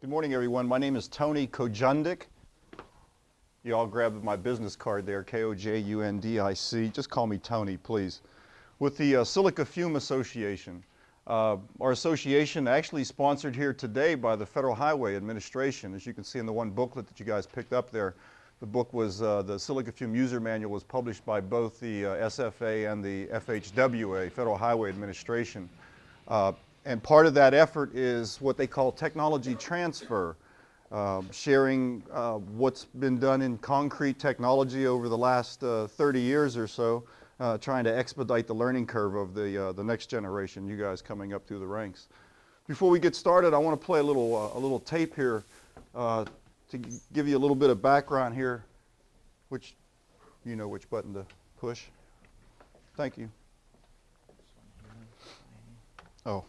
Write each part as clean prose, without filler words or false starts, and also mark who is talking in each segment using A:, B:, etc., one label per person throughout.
A: Good morning, everyone. My name is Tony Kojundic. You all grabbed my business card there, K-O-J-U-N-D-I-C. Just call me Tony, please. With the Silica Fume Association. Our association actually sponsored here today by the Federal Highway Administration. As you can see in the one booklet that you guys picked up there, the book was, the Silica Fume User Manual was published by both the SFA and the FHWA, Federal Highway Administration. And part of that effort is what they call technology transfer, sharing what's been done in concrete technology over the last 30 years or so, trying to expedite the learning curve of the next generation, you guys coming up through the ranks. Before we get started, I want to play a little tape here to give you a little bit of background here, which you know which button to push. Thank you. Oh.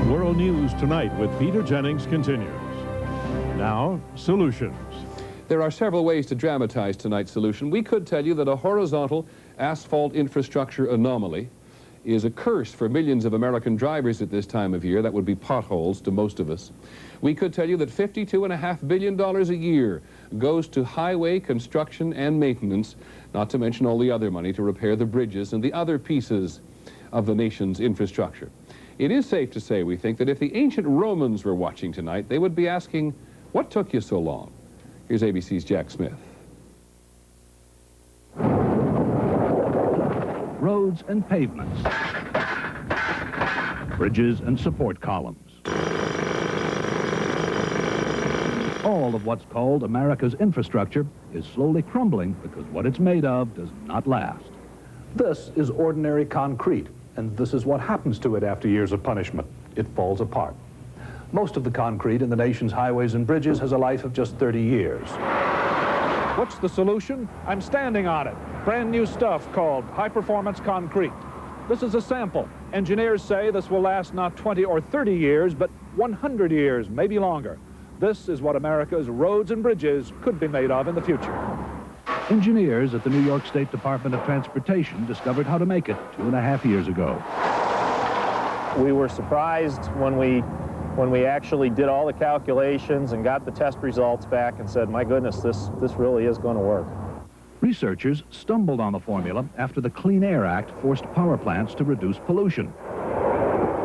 B: World News Tonight with Peter Jennings continues. Now, solutions.
C: There are several ways to dramatize tonight's solution. We could tell you that a horizontal asphalt infrastructure anomaly is a curse for millions of American drivers at this time of year. That would be potholes to most of us. We could tell you that $52.5 billion a year goes to highway construction and maintenance, not to mention all the other money to repair the bridges and the other pieces of the nation's infrastructure. It is safe to say, we think, that if the ancient Romans were watching tonight, they would be asking, what took you so long? Here's ABC's Jack Smith.
D: Roads and pavements. Bridges and support columns. All of what's called America's infrastructure is slowly crumbling because what it's made of does not last.
E: This is ordinary concrete, and this is what happens to it after years of punishment. It falls apart. Most of the concrete in the nation's highways and bridges has a life of just 30 years.
F: What's the solution? I'm standing on it. Brand new stuff called high-performance concrete. This is a sample. Engineers say this will last not 20 or 30 years, but 100 years, maybe longer. This is what America's roads and bridges could be made of in the future.
D: Engineers at the New York State Department of Transportation discovered how to make it 2.5 years ago.
G: We were surprised when we actually did all the calculations and got the test results back and said, my goodness, this really is going to work.
D: Researchers stumbled on the formula after the Clean Air Act forced power plants to reduce pollution.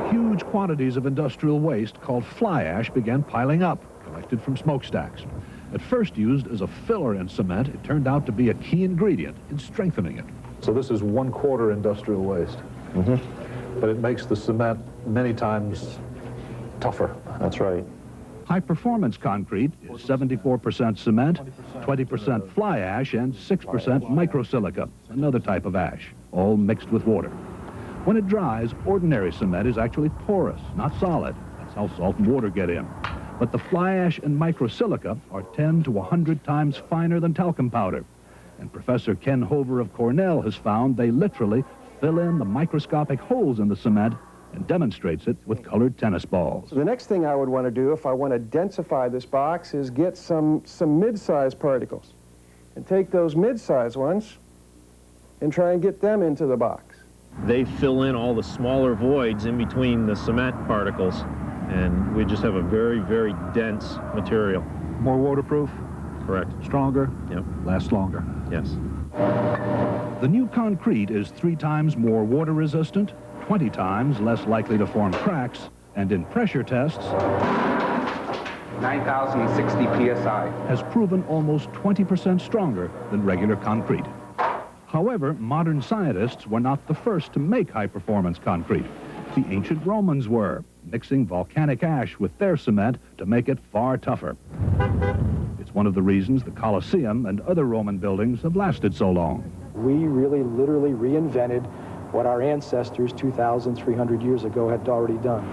D: Huge quantities of industrial waste called fly ash began piling up, collected from smokestacks. At first used as a filler in cement, it turned out to be a key ingredient in strengthening it.
E: So this is 1/4 industrial waste. But it makes the cement many times tougher.
G: That's right.
D: High-performance concrete is 74% cement, 20% fly ash, and 6% microsilica, another type of ash, all mixed with water. When it dries, ordinary cement is actually porous, not solid. That's how salt and water get in. But the fly ash and microsilica are 10 to 100 times finer than talcum powder. And Professor Ken Hover of Cornell has found they literally fill in the microscopic holes in the cement and demonstrates it with colored tennis balls.
H: So the next thing I would want to do if I want to densify this box is get some mid-sized particles and take those mid-sized ones and try and get them into the box.
G: They fill in all the smaller voids in between the cement particles, and we just have a very, very dense material.
E: More waterproof?
G: Correct.
E: Stronger?
G: Yep.
E: Lasts longer?
G: Yes.
D: The new concrete is 3 times more water resistant, 20 times less likely to form cracks, and in pressure tests
I: 9,060 psi
D: has proven almost 20% stronger than regular concrete. However, modern scientists were not the first to make high-performance concrete. The ancient Romans were, mixing volcanic ash with their cement to make it far tougher. It's one of the reasons the Colosseum and other Roman buildings have lasted so long.
J: We really literally reinvented what our ancestors 2,300 years ago had already done.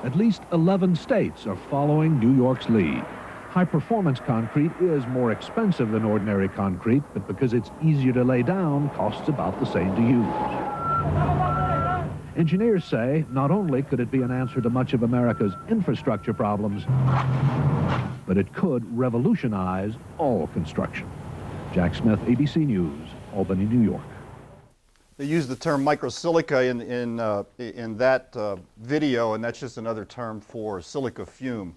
D: At least 11 states are following New York's lead. High-performance concrete is more expensive than ordinary concrete, but because it's easier to lay down, costs about the same to use. Engineers say not only could it be an answer to much of America's infrastructure problems, but it could revolutionize all construction. Jack Smith, ABC News, Albany, New York.
A: They use the term microsilica in that video, and that's just another term for silica fume,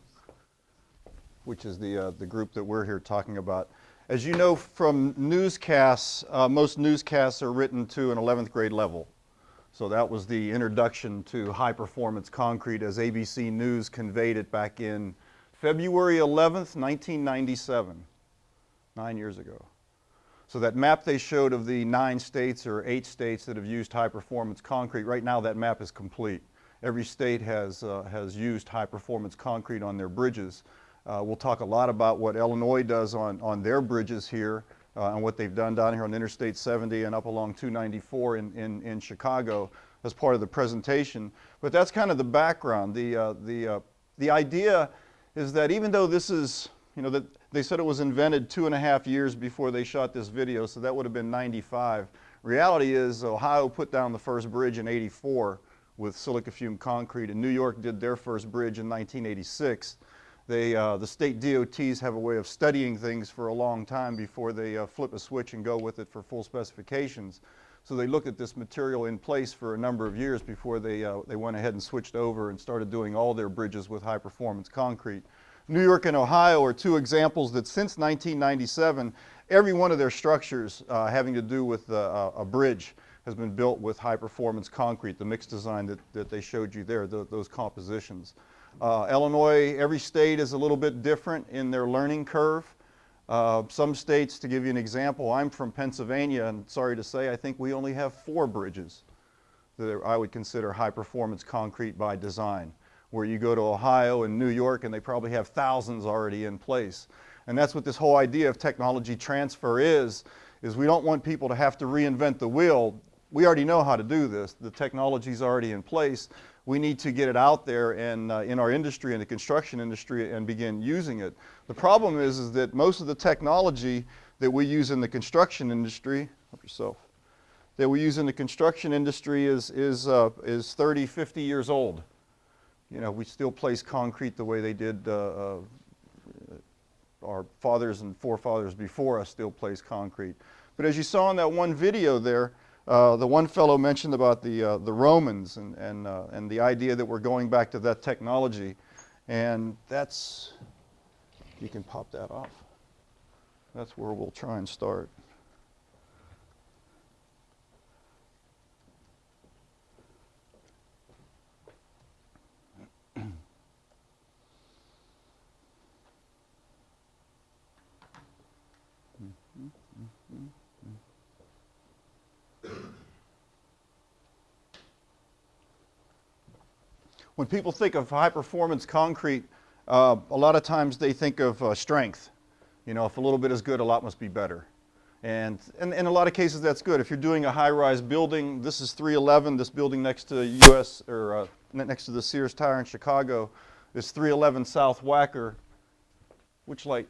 A: which is the group that we're here talking about. As you know from newscasts, most newscasts are written to an 11th grade level. So that was the introduction to high-performance concrete as ABC News conveyed it back in February 11th, 1997, 9 years ago. So that map they showed of the 9 states or 8 states that have used high-performance concrete, right now that map is complete. Every state has used high-performance concrete on their bridges. We'll talk a lot about what Illinois does on their bridges here and what they've done down here on Interstate 70 and up along 294 in Chicago as part of the presentation. But that's kind of the background. The idea is that even though this is, that they said it was invented 2.5 years before they shot this video, so that would have been 95. Reality is Ohio put down the first bridge in 84 with silica fume concrete, and New York did their first bridge in 1986. The state DOTs have a way of studying things for a long time before they flip a switch and go with it for full specifications. So they looked at this material in place for a number of years before they went ahead and switched over and started doing all their bridges with high performance concrete. New York and Ohio are 2 examples that since 1997, every one of their structures having to do with a bridge has been built with high performance concrete, the mixed design that they showed you there, those compositions. Illinois, every state is a little bit different in their learning curve. Some states, to give you an example, I'm from Pennsylvania, and sorry to say, I think we only have 4 bridges that I would consider high performance concrete by design. Where you go to Ohio and New York and they probably have thousands already in place. And that's what this whole idea of technology transfer is we don't want people to have to reinvent the wheel. We already know how to do this. The technology's already in place. We need to get it out there and in our industry, in the construction industry, and begin using it. The problem is that most of the technology that we use in the construction industry, help yourself, that we use in the construction industry is 30, 50 years old. We still place concrete the way they did, our fathers and forefathers before us still place concrete. But as you saw in that one video there, the one fellow mentioned about the Romans and the idea that we're going back to that technology. And that's, you can pop that off. That's where we'll try and start. When people think of high-performance concrete, a lot of times they think of strength. If a little bit is good, a lot must be better. And in a lot of cases, that's good. If you're doing a high-rise building, this is 311. This building next to next to the Sears Tower in Chicago is 311 South Wacker. Which light?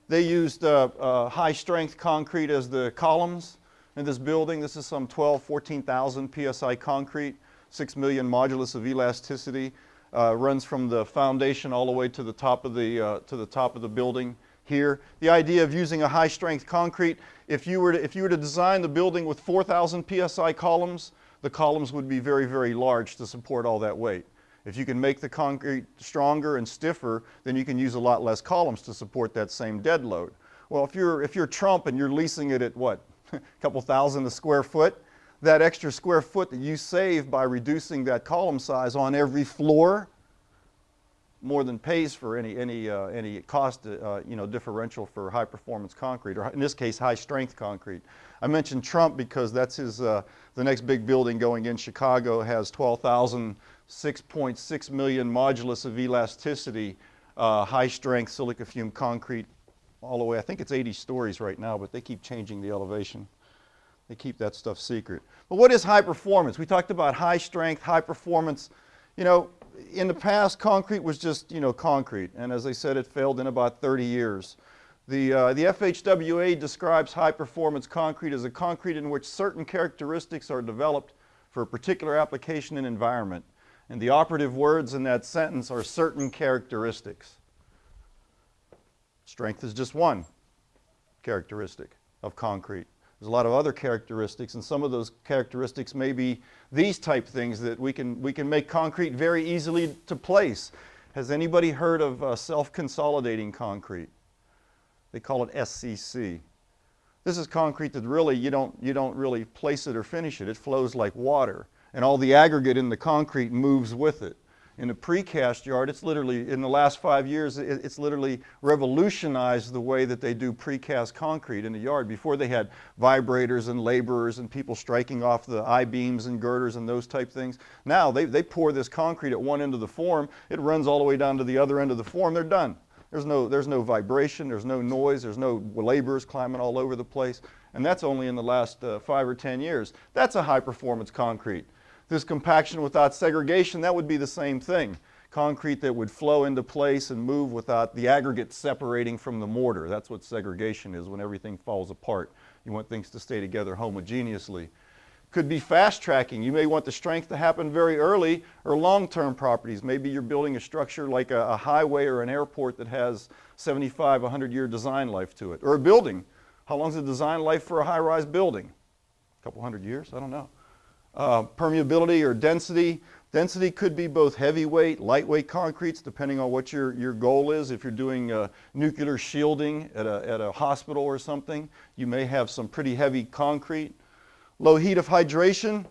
A: They used high-strength concrete as the columns in this building. This is some 14,000 PSI concrete, 6 million modulus of elasticity, runs from the foundation all the way to the top of the building here. The idea of using a high-strength concrete, if you were to design the building with 4,000 PSI columns, the columns would be very, very large to support all that weight. If you can make the concrete stronger and stiffer, then you can use a lot less columns to support that same dead load. Well, if you're Trump and you're leasing it at what? A couple thousand a square foot, that extra square foot that you save by reducing that column size on every floor more than pays for any cost differential for high performance concrete, or in this case high strength concrete. I mentioned Trump because that's his the next big building going in Chicago has 12,000 6.6 million modulus of elasticity, high strength silica fume concrete all the way. I think it's 80 stories right now, but they keep changing the elevation. They keep that stuff secret. But what is high performance? We talked about high strength, high performance. In the past, concrete was just, concrete. And as I said, it failed in about 30 years. The FHWA describes high performance concrete as a concrete in which certain characteristics are developed for a particular application and environment. And the operative words in that sentence are certain characteristics. Strength is just one characteristic of concrete. There's a lot of other characteristics, and some of those characteristics may be these type things that we can make concrete very easily to place. Has anybody heard of self-consolidating concrete? They call it SCC. This is concrete that really you don't really place it or finish it. It flows like water, and all the aggregate in the concrete moves with it. In a precast yard, it's literally, in the last 5 years, it's literally revolutionized the way that they do precast concrete in the yard. Before they had vibrators and laborers and people striking off the I-beams and girders and those type things. Now they pour this concrete at one end of the form, it runs all the way down to the other end of the form, they're done. There's no vibration, there's no noise, there's no laborers climbing all over the place, and that's only in the last 5 or 10 years. That's a high-performance concrete. This compaction without segregation, that would be the same thing. Concrete that would flow into place and move without the aggregate separating from the mortar. That's what segregation is, when everything falls apart. You want things to stay together homogeneously. Could be fast tracking. You may want the strength to happen very early, or long-term properties. Maybe you're building a structure like a highway or an airport that has 75, 100-year design life to it. Or a building. How long is the design life for a high-rise building? A couple hundred years? I don't know. Permeability or density. Density could be both heavyweight, lightweight concretes, depending on what your goal is. If you're doing nuclear shielding at a hospital or something, you may have some pretty heavy concrete. Low heat of hydration.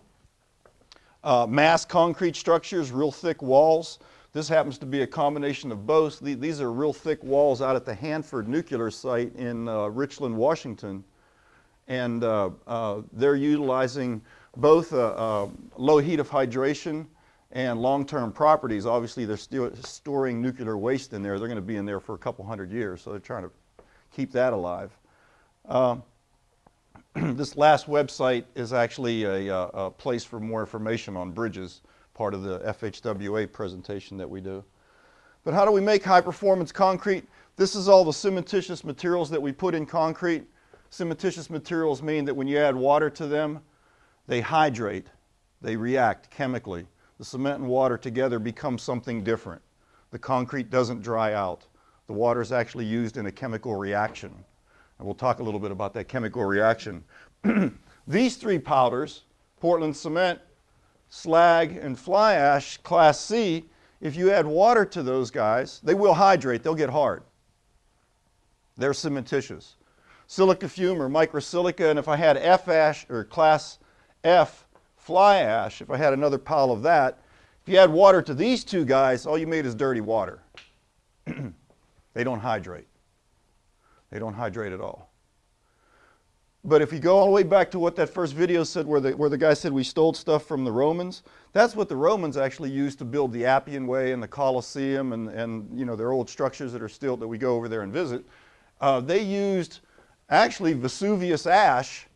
A: Mass concrete structures, real thick walls. This happens to be a combination of both. These are real thick walls out at the Hanford nuclear site in Richland, Washington. And they're utilizing both low heat of hydration and long-term properties. Obviously, they're still storing nuclear waste in there. They're going to be in there for a couple hundred years, so they're trying to keep that alive. This last website is actually a place for more information on bridges, part of the FHWA presentation that we do. But how do we make high-performance concrete? This is all the cementitious materials that we put in concrete. Cementitious materials mean that when you add water to them, they hydrate, they react chemically. The cement and water together become something different. The concrete doesn't dry out. The water is actually used in a chemical reaction. And we'll talk a little bit about that chemical reaction. These three powders, Portland cement, slag, and fly ash, class C, if you add water to those guys, they will hydrate, they'll get hard. They're cementitious. Silica fume or microsilica, and if I had F ash or class F fly ash, if I had another pile of that, if you add water to these two guys, all you made is dirty water. They don't hydrate. They don't hydrate at all. But if you go all the way back to what that first video said, where the guy said we stole stuff from the Romans, that's what the Romans actually used to build the Appian Way and the Colosseum and you know, their old structures that are still, that we go over there and visit. They used actually Vesuvius ash,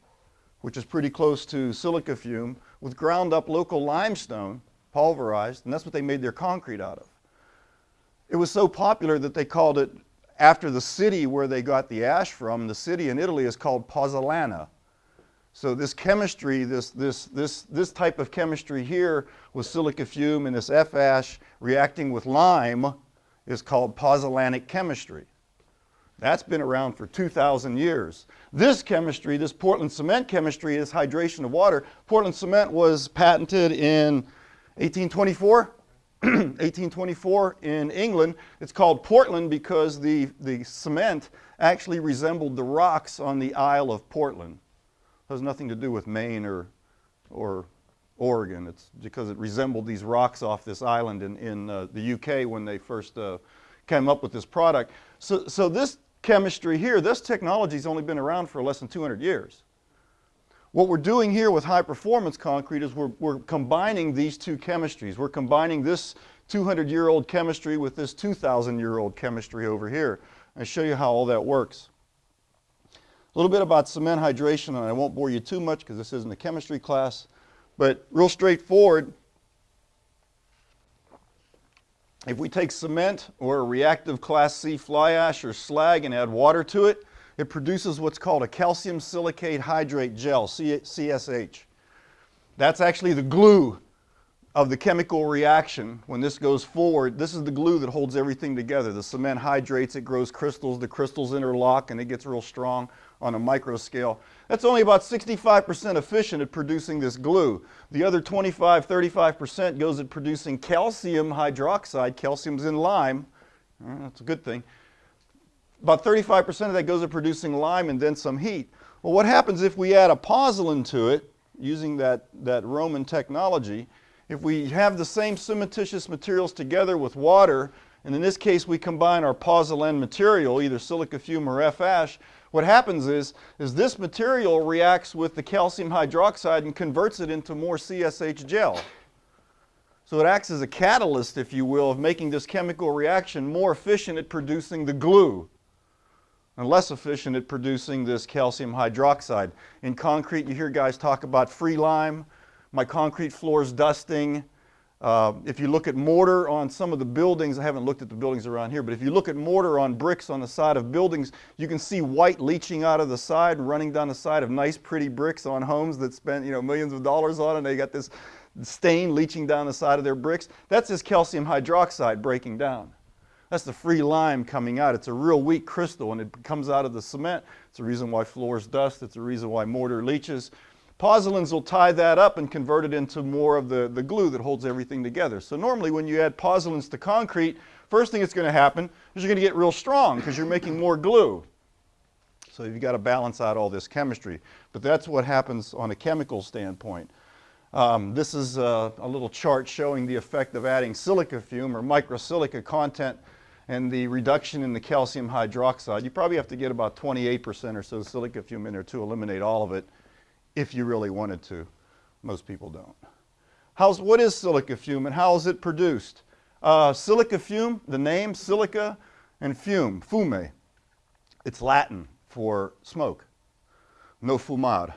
A: which is pretty close to silica fume, with ground up local limestone, pulverized, and that's what they made their concrete out of. It was so popular that they called it, after the city where they got the ash from, the city in Italy is called Pozzolana. So this chemistry, this type of chemistry here with silica fume and this F ash reacting with lime is called pozzolanic chemistry. That's been around for 2,000 years. This chemistry, this Portland cement chemistry, is hydration of water. Portland cement was patented in 1824. 1824 in England. It's called Portland because the cement actually resembled the rocks on the Isle of Portland. It has nothing to do with Maine or Oregon. It's because it resembled these rocks off this island in the UK when they first came up with this product. So this chemistry here, this technology has only been around for less than 200 years. What we're doing here with high-performance concrete is we're combining these two chemistries. We're combining this 200-year-old chemistry with this 2,000-year-old chemistry over here. I'll show you how all that works. A little bit about cement hydration, and I won't bore you too much because this isn't a chemistry class, but real straightforward. If we take cement or a reactive class C fly ash or slag and add water to it, it produces what's called a calcium silicate hydrate gel, CSH. That's actually the glue of the chemical reaction, when this goes forward, this is the glue that holds everything together. The cement hydrates, it grows crystals, the crystals interlock, and it gets real strong on a micro scale. That's only about 65% efficient at producing this glue. The other 25–35% goes at producing calcium hydroxide. Calcium's in lime. That's a good thing. About 35% of that goes at producing lime and then some heat. Well, what happens if we add a pozzolan to it, using that Roman technology? If we have the same cementitious materials together with water, and in this case we combine our pozzolan material, either silica fume or F-ash, what happens is this material reacts with the calcium hydroxide and converts it into more CSH gel. So it acts as a catalyst, if you will, of making this chemical reaction more efficient at producing the glue and less efficient at producing this calcium hydroxide. In concrete, you hear guys talk about free lime, my concrete floors dusting. If you look at mortar on some of the buildings, I haven't looked at the buildings around here, but if you look at mortar on bricks on the side of buildings, you can see white leaching out of the side and running down the side of nice pretty bricks on homes that spent millions of dollars on it, and they got this stain leaching down the side of their bricks. That's this calcium hydroxide breaking down. That's the free lime coming out. It's a real weak crystal and it comes out of the cement. It's the reason why floors dust. It's the reason why mortar leaches. Pozzolans will tie that up and convert it into more of the glue that holds everything together. So normally when you add pozzolans to concrete, first thing that's going to happen is you're going to get real strong because you're making more glue. So you've got to balance out all this chemistry. But that's what happens on a chemical standpoint. This is a little chart showing the effect of adding silica fume or microsilica content and the reduction in the calcium hydroxide. You probably have to get about 28% or so silica fume in there to eliminate all of it, if you really wanted to. Most people don't. What is silica fume and how is it produced? Silica fume, the name silica and fume, fume. It's Latin for smoke. No fumar,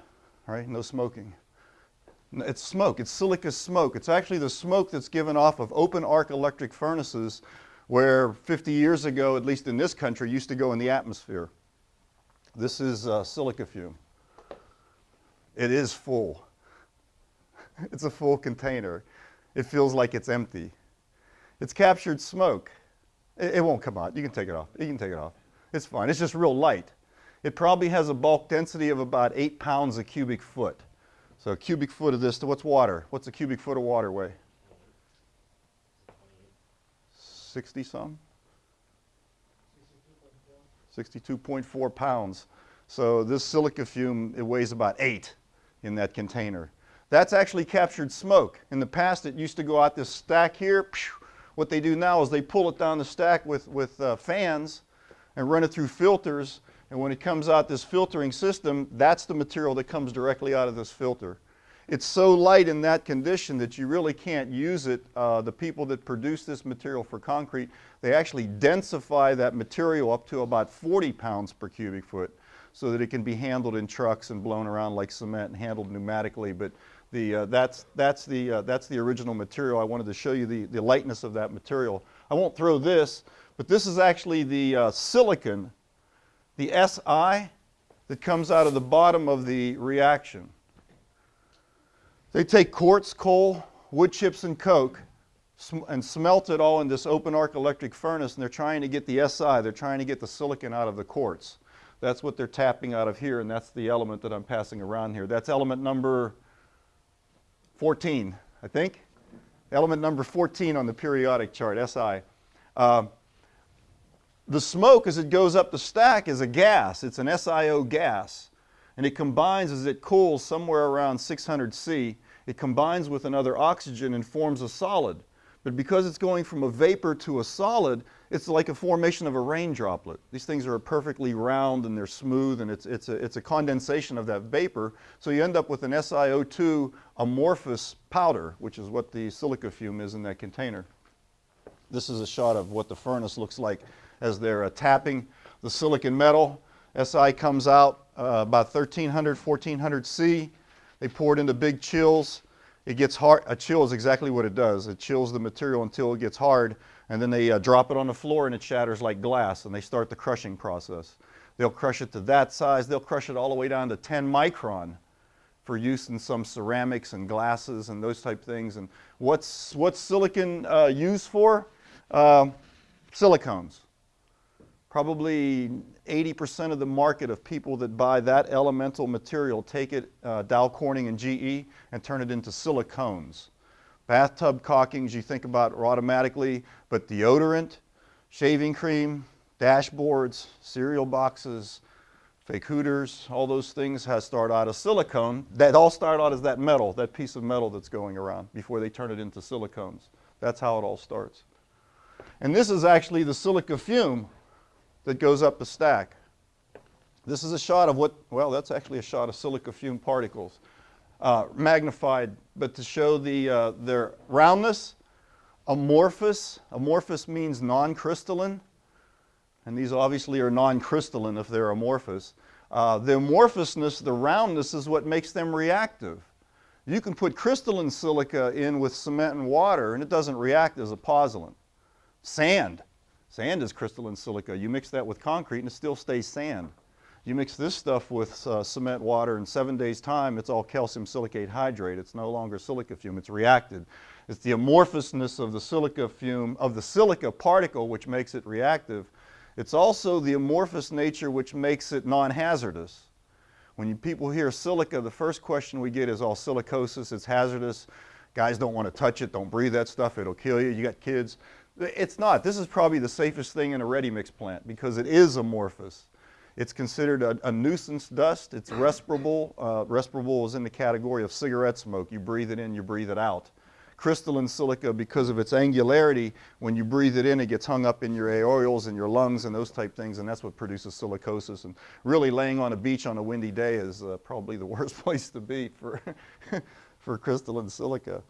A: right? No smoking. It's smoke. It's silica smoke. It's actually the smoke that's given off of open arc electric furnaces where 50 years ago, at least in this country, used to go in the atmosphere. This is silica fume. It is full. It's a full container. It feels like it's empty. It's captured smoke. It won't come out. You can take it off. You can take it off. It's fine. It's just real light. It probably has a bulk density of about 8 pounds a cubic foot. So a cubic foot of this, what's water? What's a cubic foot of water weigh? 60 some? 62.4 pounds. So this silica fume, it weighs about 8 in that container. That's actually captured smoke. In the past, it used to go out this stack here. What they do now is they pull it down the stack with fans and run it through filters. And when it comes out this filtering system, that's the material that comes directly out of this filter. It's so light in that condition that you really can't use it. The people that produce this material for concrete, they actually densify that material up to about 40 pounds per cubic foot so that it can be handled in trucks and blown around like cement and handled pneumatically. But that's the original material. I wanted to show you the lightness of that material. I won't throw this, but this is actually the silicon, the Si, that comes out of the bottom of the reaction. They take quartz, coal, wood chips, and coke and smelt it all in this open arc electric furnace, and they're trying to get the Si, they're trying to get the silicon out of the quartz. That's what they're tapping out of here, and that's the element that I'm passing around here. That's element number 14, I think. Element number 14 on the periodic chart, Si. The smoke, as it goes up the stack, is a gas. It's an SiO gas. And it combines as it cools somewhere around 600 C. It combines with another oxygen and forms a solid. But because it's going from a vapor to a solid, it's like a formation of a rain droplet. These things are perfectly round and they're smooth, and it's a condensation of that vapor. So you end up with an SiO2 amorphous powder, which is what the silica fume is in that container. This is a shot of what the furnace looks like as they're tapping the silicon metal. Si comes out about 1300, 1400 C. They pour it into big chills. It gets hard. A chill is exactly what it does. It chills the material until it gets hard, and then they drop it on the floor and it shatters like glass, and they start the crushing process. They'll crush it to that size. They'll crush it all the way down to 10 micron. for use in some ceramics and glasses and those type things. And what's silicon used for? Silicones. Probably 80% of the market of people that buy that elemental material take it, Dow Corning and GE, and turn it into silicones. Bathtub caulkings you think about automatically, but deodorant, shaving cream, dashboards, cereal boxes, fake hooters, all those things start out as silicone. That all start out as that metal, that piece of metal that's going around before they turn it into silicones. That's how it all starts. And this is actually the silica fume that goes up the stack. This is a shot of well, that's actually a shot of silica fume particles, magnified, but to show their roundness, amorphous. Amorphous means non-crystalline, and these obviously are non-crystalline if they're amorphous. The amorphousness, the roundness, is what makes them reactive. You can put crystalline silica in with cement and water, and it doesn't react as a pozzolan. Sand. Sand is crystalline silica. You mix that with concrete and it still stays sand. You mix this stuff with cement, water, in 7 days' time, it's all calcium silicate hydrate. It's no longer silica fume. It's reacted. It's the amorphousness of the silica fume, of the silica particle, which makes it reactive. It's also the amorphous nature which makes it non-hazardous. When people hear silica, the first question we get is, oh, silicosis, it's hazardous. Guys don't want to touch it. Don't breathe that stuff. It'll kill you. You got kids. It's not. This is probably the safest thing in a ready-mix plant because it is amorphous. It's considered a nuisance dust. It's respirable. Respirable is in the category of cigarette smoke. You breathe it in, you breathe it out. Crystalline silica, because of its angularity, when you breathe it in, it gets hung up in your aerosols and your lungs and those type things, and that's what produces silicosis. And really laying on a beach on a windy day is probably the worst place to be for, for crystalline silica.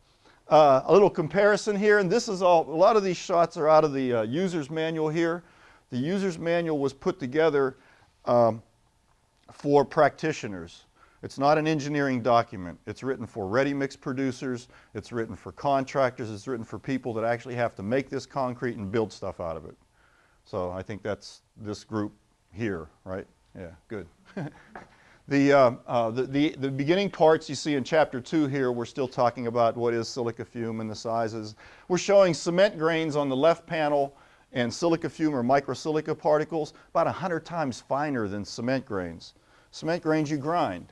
A: A little comparison here, and this is a lot of these shots are out of the user's manual here. The user's manual was put together for practitioners. It's not an engineering document. It's written for ready-mix producers, it's written for contractors, it's written for people that actually have to make this concrete and build stuff out of it. So I think that's this group here, right? Yeah, good. The beginning parts you see in chapter 2 here, we're still talking about what is silica fume and the sizes. We're showing cement grains on the left panel and silica fume or microsilica particles about 100 times finer than cement grains. Cement grains you grind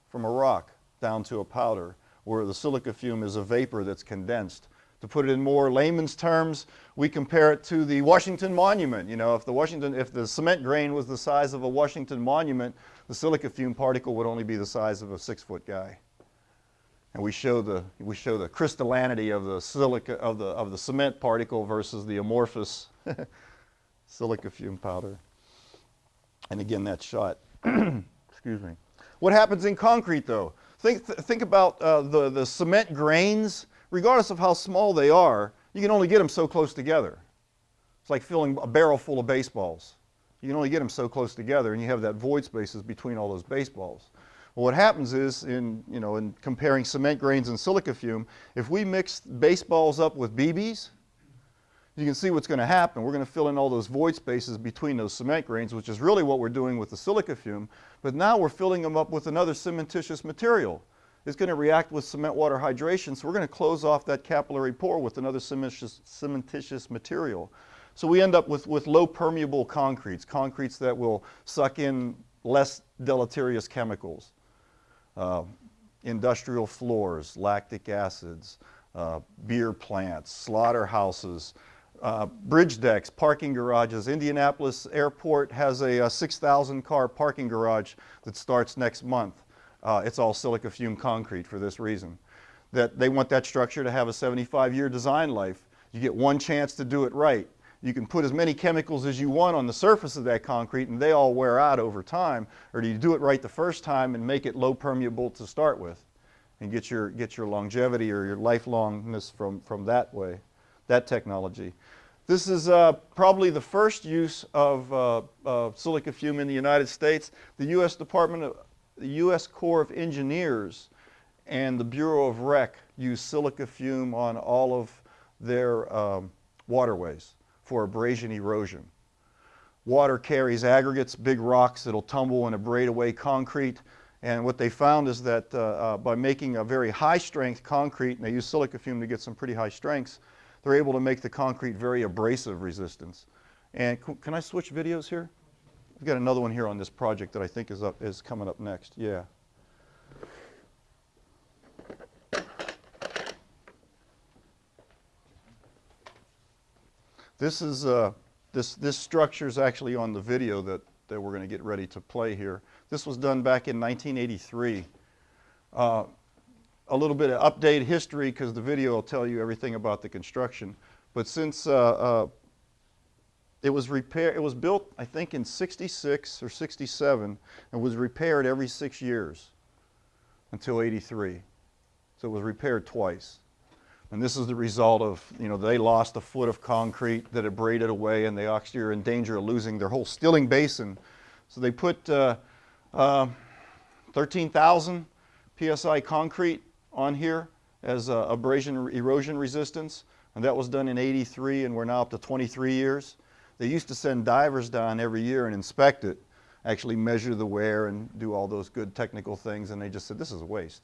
A: from a rock down to a powder, where the silica fume is a vapor that's condensed. To put it in more layman's terms, we compare it to the Washington Monument. You know, if the cement grain was the size of a Washington Monument, the silica fume particle would only be the size of a 6-foot guy. And we show the crystallinity of the silica of the cement particle versus the amorphous silica fume powder. And again, that shot. Excuse me. What happens in concrete, though? Think about the cement grains. Regardless of how small they are, you can only get them so close together. It's like filling a barrel full of baseballs. You can only get them so close together, and you have that void spaces between all those baseballs. Well, what happens is, in comparing cement grains and silica fume, if we mix baseballs up with BBs, you can see what's going to happen. We're going to fill in all those void spaces between those cement grains, which is really what we're doing with the silica fume, but now we're filling them up with another cementitious material. It's going to react with cement water hydration, so we're going to close off that capillary pore with another cementitious material. So we end up with low permeable concretes that will suck in less deleterious chemicals. Industrial floors, lactic acids, beer plants, slaughterhouses, bridge decks, parking garages. Indianapolis Airport has a 6,000 car parking garage that starts next month. It's all silica fume concrete for this reason. That they want that structure to have a 75-year design life. You get one chance to do it right. You can put as many chemicals as you want on the surface of that concrete and they all wear out over time, or do you do it right the first time and make it low permeable to start with and get your longevity or your lifelongness from that way, that technology. This is probably the first use of silica fume in the United States. The U.S. Corps of Engineers and the Bureau of Rec use silica fume on all of their waterways for abrasion erosion. Water carries aggregates, big rocks that'll tumble and abrade away concrete, And what they found is that by making a very high strength concrete, and they use silica fume to get some pretty high strengths, they're able to make the concrete very abrasive resistance. And can I switch videos here? We've got another one here on this project that I think is coming up next. Yeah. This is this structure is actually on the video that we're going to get ready to play here. This was done back in 1983. A little bit of updated history because the video will tell you everything about the construction. But since it was built, I think, in 66 or 67, and was repaired every 6 years until 83. So it was repaired twice. And this is the result of, they lost a foot of concrete that had braided away, and they actually are in danger of losing their whole stilling basin. So they put 13,000 PSI concrete on here as abrasion erosion resistance, and that was done in 83, and we're now up to 23 years. They used to send divers down every year and inspect it, actually measure the wear and do all those good technical things, and they just said, this is a waste.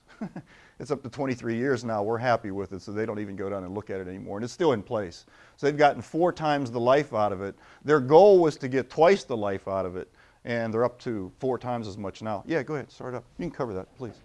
A: It's up to 23 years now, we're happy with it, so they don't even go down and look at it anymore, and it's still in place. So they've gotten 4 times the life out of it. Their goal was to get twice the life out of it, and they're up to 4 times as much now. Yeah, go ahead, start up. You can cover that, please.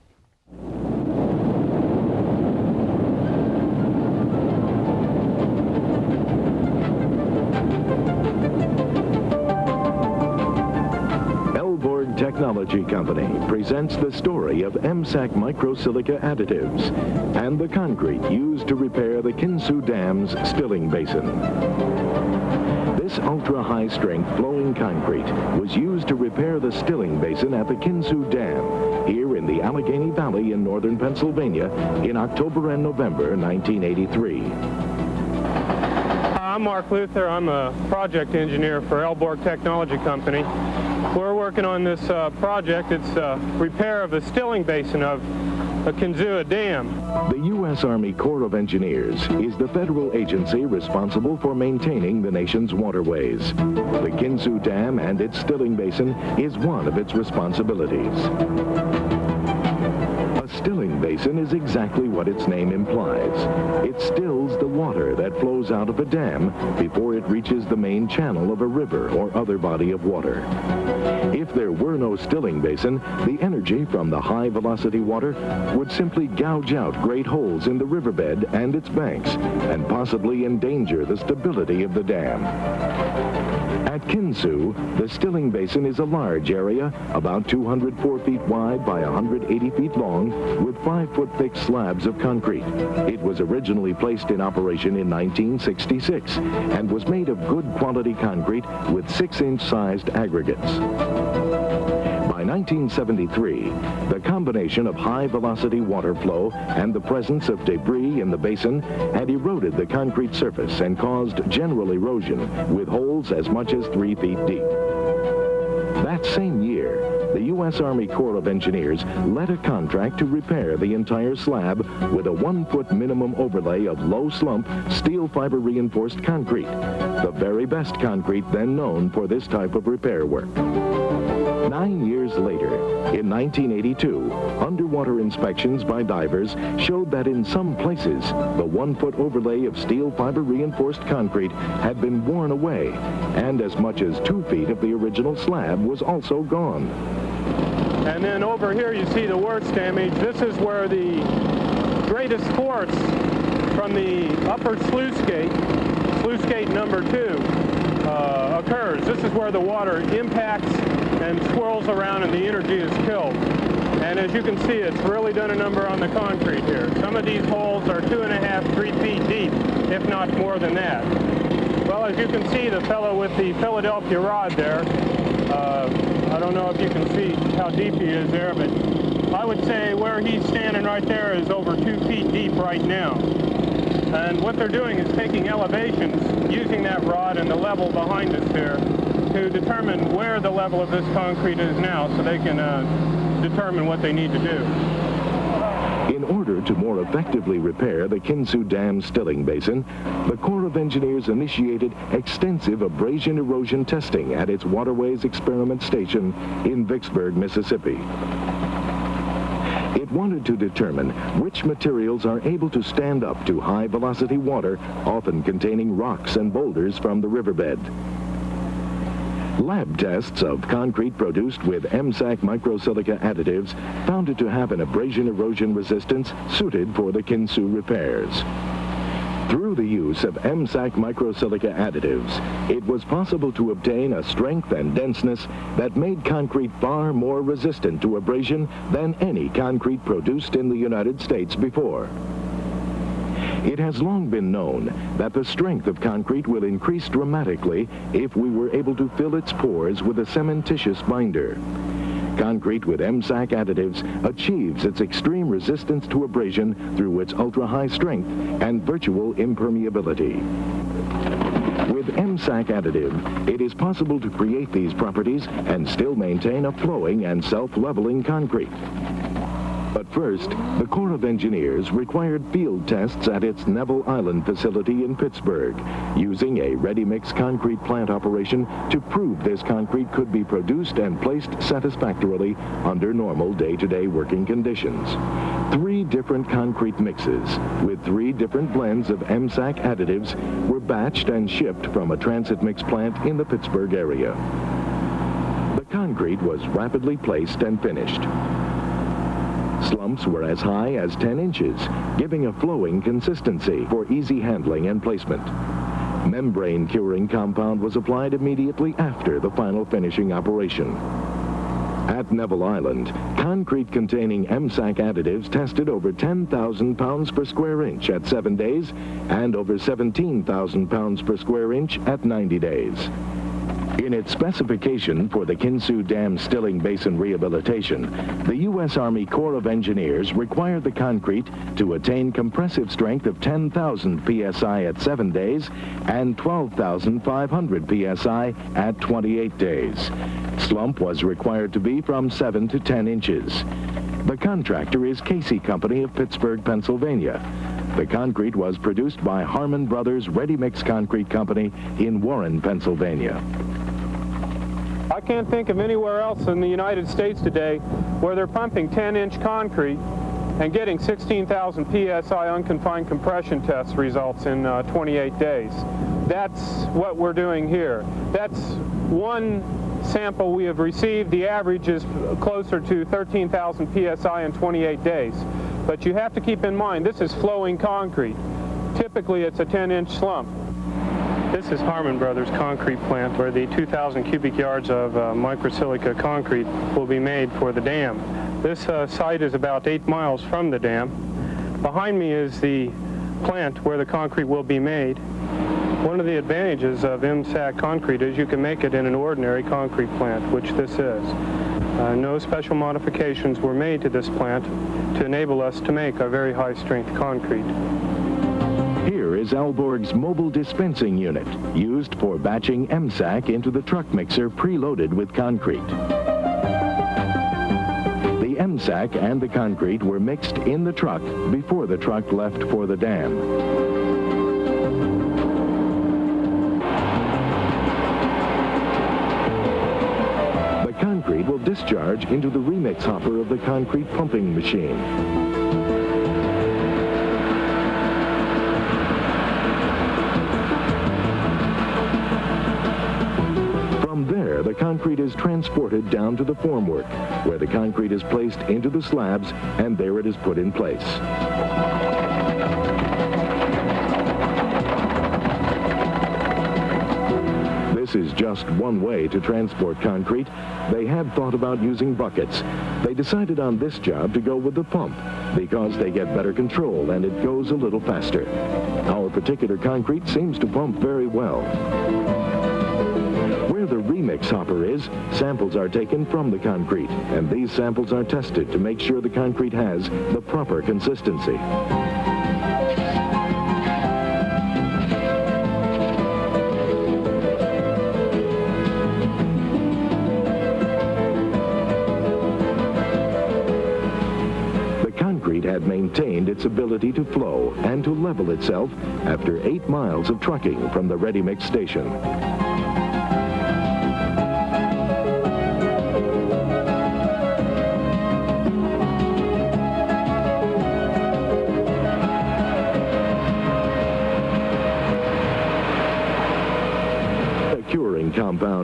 I: Technology Company presents the story of MSAC microsilica additives and the concrete used to repair the Kinsu Dam's stilling basin. This ultra-high-strength flowing concrete was used to repair the stilling basin at the Kinsu Dam here in the Allegheny Valley in northern Pennsylvania in October and November 1983.
K: I'm Mark Luther. I'm a project engineer for Elborg Technology Company. We're working on this project. It's repair of the stilling basin of the Kinsu Dam.
I: The U.S. Army Corps of Engineers is the federal agency responsible for maintaining the nation's waterways. The Kinsu Dam and its stilling basin is one of its responsibilities. A stilling basin is exactly what its name implies. It stills the water that flows out of a dam before it reaches the main channel of a river or other body of water. If there were no stilling basin, the energy from the high-velocity water would simply gouge out great holes in the riverbed and its banks and possibly endanger the stability of the dam. At Kinsu, the stilling basin is a large area, about 204 feet wide by 180 feet long, with 5-foot thick slabs of concrete. It was originally placed in operation in 1966 and was made of good quality concrete with 6-inch sized aggregates. By 1973, the combination of high-velocity water flow and the presence of debris in the basin had eroded the concrete surface and caused general erosion, with holes as much as 3 feet deep. That same year, the U.S. Army Corps of Engineers let a contract to repair the entire slab with a 1-foot minimum overlay of low-slump steel fiber reinforced concrete, the very best concrete then known for this type of repair work. 9 years later, in 1982, underwater inspections by divers showed that in some places, the 1-foot overlay of steel fiber reinforced concrete had been worn away, and as much as 2 feet of the original slab was also gone.
K: And then over here you see the worst damage. This is where the greatest force from the upper sluice gate number 2, occurs. This is where the water impacts and swirls around and the energy is killed. And as you can see, it's really done a number on the concrete here. Some of these holes are 2.5, 3 feet deep, if not more than that. Well, as you can see, the fellow with the Philadelphia rod there, I don't know if you can see how deep he is there, but I would say where he's standing right there is over 2 feet deep right now. And what they're doing is taking elevations using that rod and the level behind us here to determine where the level of this concrete is now so they can determine what they need to do.
I: In order to more effectively repair the Kinsu Dam stilling basin, the Corps of Engineers initiated extensive abrasion erosion testing at its Waterways Experiment Station in Vicksburg, Mississippi. It wanted to determine which materials are able to stand up to high-velocity water, often containing rocks and boulders from the riverbed. Lab tests of concrete produced with MSAC microsilica additives found it to have an abrasion erosion resistance suited for the Kinsu repairs. Through the use of MSAC microsilica additives, it was possible to obtain a strength and denseness that made concrete far more resistant to abrasion than any concrete produced in the United States before. It has long been known that the strength of concrete will increase dramatically if we were able to fill its pores with a cementitious binder. Concrete with MSAC additives achieves its extreme resistance to abrasion through its ultra-high strength and virtual impermeability. With MSAC additive, it is possible to create these properties and still maintain a flowing and self-leveling concrete. But first, the Corps of Engineers required field tests at its Neville Island facility in Pittsburgh, using a ready-mix concrete plant operation to prove this concrete could be produced and placed satisfactorily under normal day-to-day working conditions. 3 different concrete mixes with 3 different blends of MSAC additives were batched and shipped from a transit mix plant in the Pittsburgh area. The concrete was rapidly placed and finished. Slumps were as high as 10 inches, giving a flowing consistency for easy handling and placement. Membrane curing compound was applied immediately after the final finishing operation. At Neville Island, concrete containing MSAC additives tested over 10,000 pounds per square inch at 7 days and over 17,000 pounds per square inch at 90 days. In its specification for the Kinsu Dam Stilling Basin rehabilitation, the U.S. Army Corps of Engineers required the concrete to attain compressive strength of 10,000 psi at 7 days and 12,500 psi at 28 days. Slump was required to be from 7 to 10 inches. The contractor is Casey Company of Pittsburgh, Pennsylvania. The concrete was produced by Harmon Brothers Ready Mix Concrete Company in Warren, Pennsylvania.
K: I can't think of anywhere else in the United States today where they're pumping 10-inch concrete and getting 16,000 psi unconfined compression test results in 28 days. That's what we're doing here. That's one sample we have received. The average is closer to 13,000 psi in 28 days. But you have to keep in mind, this is flowing concrete. Typically, it's a 10-inch slump. This is Harmon Brothers concrete plant where the 2,000 cubic yards of microsilica concrete will be made for the dam. This site is about 8 miles from the dam. Behind me is the plant where the concrete will be made. One of the advantages of MSAC concrete is you can make it in an ordinary concrete plant, which this is. No special modifications were made to this plant to enable us to make a very high-strength concrete.
I: Here is Alborg's mobile dispensing unit, used for batching MSAC into the truck mixer preloaded with concrete. The MSAC and the concrete were mixed in the truck before the truck left for the dam. The concrete will discharge into the remix hopper of the concrete pumping machine. The concrete is transported down to the formwork, where the concrete is placed into the slabs, and there it is put in place. This is just one way to transport concrete. They had thought about using buckets. They decided on this job to go with the pump, because they get better control and it goes a little faster. Our particular concrete seems to pump very well. Where the remix hopper is, samples are taken from the concrete, and these samples are tested to make sure the concrete has the proper consistency. The concrete had maintained its ability to flow and to level itself after 8 miles of trucking from the ready mix station.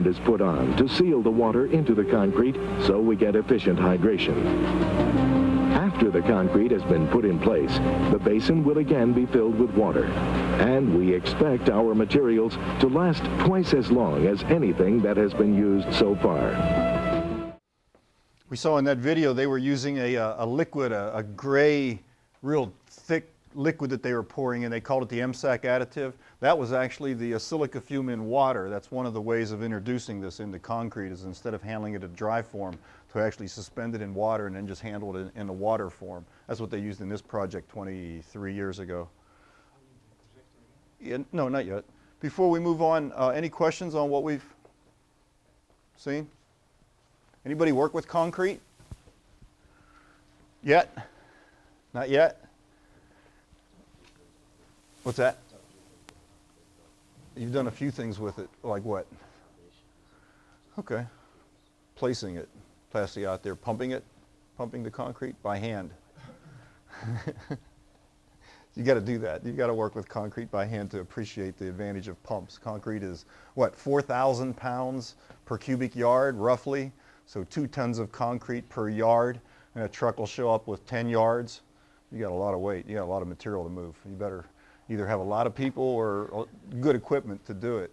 I: compound is put on to seal the water into the concrete so we get efficient hydration. After the concrete has been put in place, the basin will again be filled with water. And we expect our materials to last twice as long as anything that has been used so far.
A: We saw in that video they were using a liquid, a gray, real thick liquid that they were pouring in. They called it the MSAC additive. That was actually the silica fume in water. That's one of the ways of introducing this into concrete, is instead of handling it in dry form, to actually suspend it in water and then just handle it in a water form. That's what they used in this project 23 years ago. Yeah, no, not yet. Before we move on, any questions on what we've seen? Anybody work with concrete? Yet? Not yet? What's that? You've done a few things with it, like what? Okay. Placing it, plastic out there, pumping the concrete by hand. You got to do that. You got to work with concrete by hand to appreciate the advantage of pumps. Concrete is, what, 4,000 pounds per cubic yard, roughly? So 2 tons of concrete per yard, and a truck will show up with 10 yards. You got a lot of weight. You got a lot of material to move. You better either have a lot of people or good equipment to do it.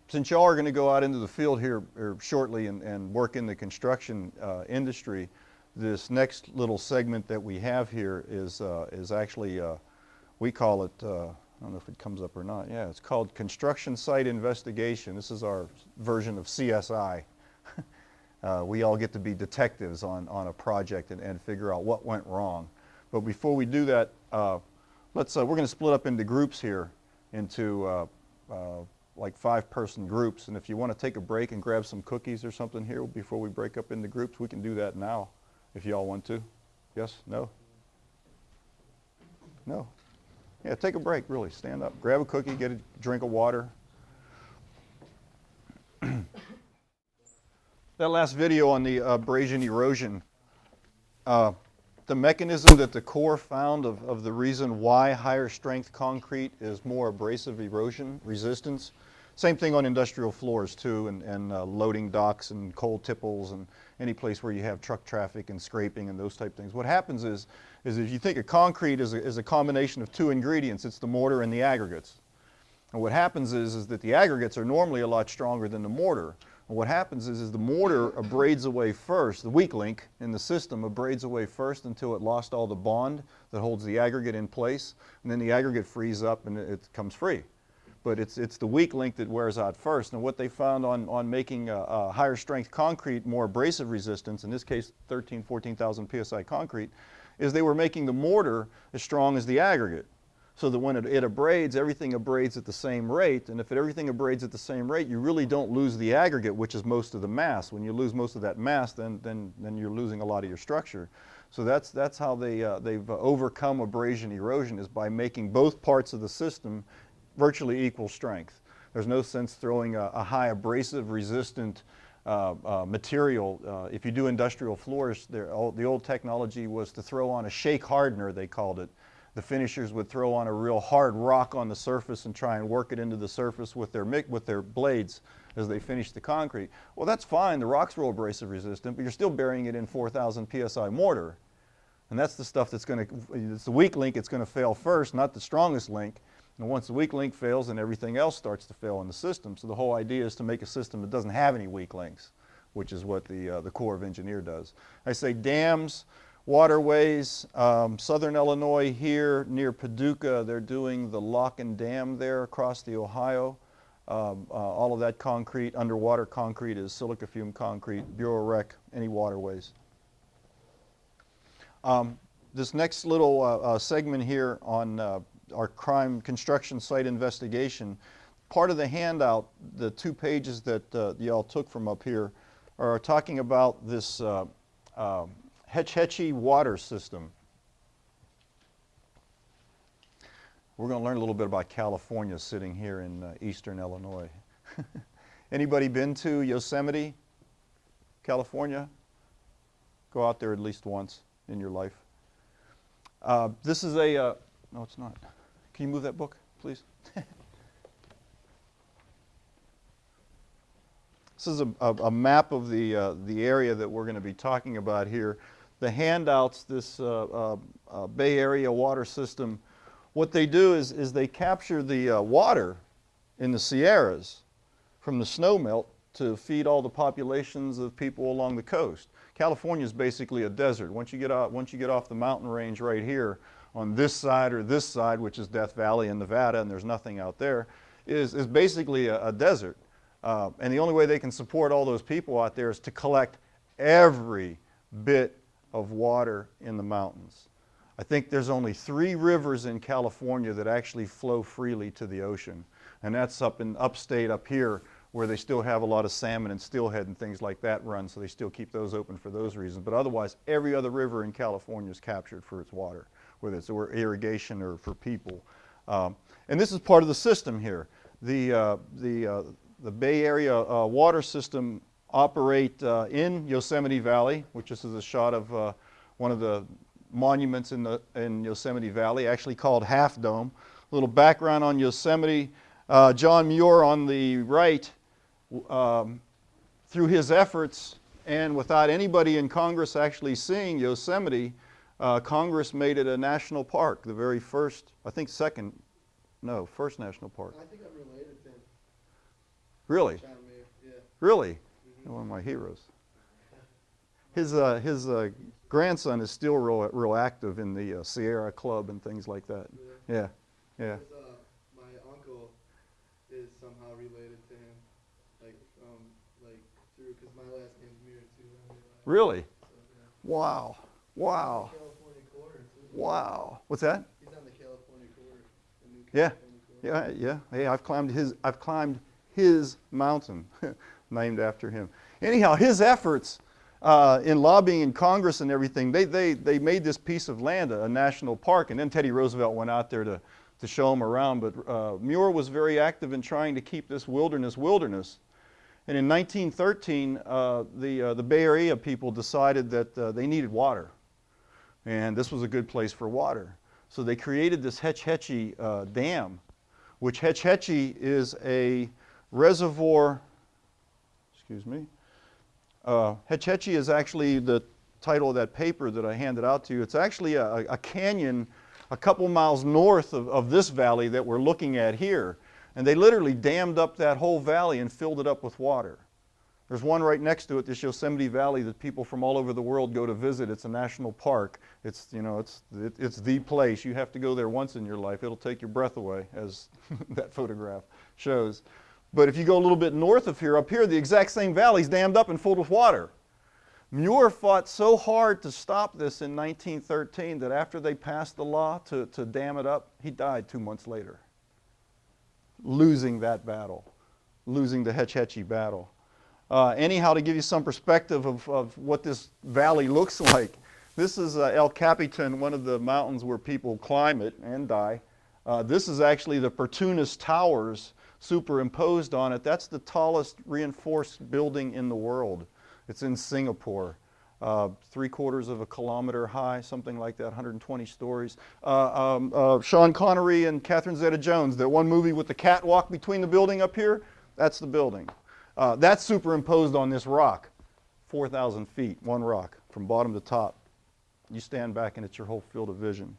A: Since y'all are going to go out into the field here shortly and work in the construction industry, this next little segment that we have here is actually, we call it, I don't know if it comes up or not. Yeah, it's called Construction Site Investigation. This is our version of CSI. We all get to be detectives on a project and figure out what went wrong. But before we do that, we're going to split up into groups here, into like 5-person groups. And if you want to take a break and grab some cookies or something here before we break up into groups, we can do that now if you all want to. Yes? No? No? Yeah, take a break, really. Stand up. Grab a cookie, get a drink of water. That last video on the abrasion erosion, the mechanism that the Corps found of the reason why higher strength concrete is more abrasive erosion resistance. Same thing on industrial floors too, and loading docks and coal tipples and any place where you have truck traffic and scraping and those type things. What happens is if you think of concrete as a combination of 2 ingredients, it's the mortar and the aggregates. And what happens is that the aggregates are normally a lot stronger than the mortar. And what happens is the mortar abrades away first, the weak link in the system abrades away first until it lost all the bond that holds the aggregate in place, and then the aggregate frees up and it comes free. But it's the weak link that wears out first. And what they found on making a higher strength concrete more abrasive resistance, in this case 14,000 psi concrete, is they were making the mortar as strong as the aggregate. So that when it abrades, everything abrades at the same rate, and if everything abrades at the same rate, you really don't lose the aggregate, which is most of the mass. When you lose most of that mass, then you're losing a lot of your structure. So that's how they've overcome abrasion erosion, is by making both parts of the system virtually equal strength. There's no sense throwing a high abrasive resistant material. If you do industrial floors, the old technology was to throw on a shake hardener, they called it. The finishers would throw on a real hard rock on the surface and try and work it into the surface with their blades as they finish the concrete. Well, that's fine, the rock's real abrasive resistant, but you're still burying it in 4,000 psi mortar. And that's the stuff that's going to, it's the weak link, it's going to fail first, not the strongest link. And once the weak link fails, then everything else starts to fail in the system. So the whole idea is to make a system that doesn't have any weak links, which is what the Corps of Engineers does. I say dams, waterways, southern Illinois here near Paducah, they're doing the lock and dam there across the Ohio. All of that concrete, underwater concrete, is silica fume concrete, Bureau Rec, any waterways. This next little segment here on our crime construction site investigation, part of the handout, the 2 pages that y'all took from up here, are talking about this Hetch Hetchy water system. We're going to learn a little bit about California sitting here in eastern Illinois. Anybody been to Yosemite, California? Go out there at least once in your life. This is a, no it's not. Can you move that book, please? This is a map of the area that we're going to be talking about here. The handouts, this Bay Area water system, what they do is they capture the water in the Sierras from the snowmelt to feed all the populations of people along the coast. California is basically a desert. Once you get off the mountain range right here on this side or this side, which is Death Valley in Nevada, and there's nothing out there, is basically a desert. And the only way they can support all those people out there is to collect every bit of water in the mountains. I think there's only 3 rivers in California that actually flow freely to the ocean. And that's up in upstate up here, where they still have a lot of salmon and steelhead and things like that run, so they still keep those open for those reasons. But otherwise, every other river in California is captured for its water, whether it's irrigation or for people. And this is part of the system here. The Bay Area water system operate in Yosemite Valley, which this is a shot of one of the monuments in Yosemite Valley, actually called Half Dome. A little background on Yosemite. John Muir on the right, through his efforts and without anybody in Congress actually seeing Yosemite, Congress made it a national park, the very first, I think first national park.
L: I think I'm related to him.
A: Really?
L: John Muir, yeah.
A: Really? One of my heroes. His grandson is still real active in the Sierra Club and things like that. Yeah, yeah.
L: My uncle is somehow related to him, because my last name's Muir too.
A: Really?
L: So, yeah.
A: Wow, wow,
L: California quarter too.
A: wow. What's that?
L: He's on the California quarter. The new
A: Yeah,
L: California quarter.
A: yeah. Hey, I've climbed his mountain, named after him. Anyhow, his efforts in lobbying in Congress and everything, they made this piece of land a national park, and then Teddy Roosevelt went out there to show him around. But Muir was very active in trying to keep this wilderness. And in 1913, the Bay Area people decided that they needed water, and this was a good place for water. So they created this Hetch Hetchy dam, which Hetch Hetchy is a reservoir. Excuse me. Hetch Hetchy is actually the title of that paper that I handed out to you. It's actually a canyon a couple miles north of this valley that we're looking at here. And they literally dammed up that whole valley and filled it up with water. There's one right next to it, this Yosemite Valley, that people from all over the world go to visit. It's a national park. It's the place. You have to go there once in your life. It'll take your breath away, as that photograph shows. But if you go a little bit north of here, up here, the exact same valley's dammed up and filled with water. Muir fought so hard to stop this in 1913 that after they passed the law to dam it up, he died 2 months later, losing that battle, losing the Hetch Hetchy battle. Anyhow, to give you some perspective of what this valley looks like, this is El Capitan, one of the mountains where people climb it and die. This is actually the Pertunas Towers superimposed on it. That's the tallest reinforced building in the world. It's in Singapore, 3/4 of a kilometer high, something like that, 120 stories. Sean Connery and Catherine Zeta-Jones, that one movie with the catwalk between the building up here, that's the building. That's superimposed on this rock, 4,000 feet, one rock, from bottom to top. You stand back and it's your whole field of vision.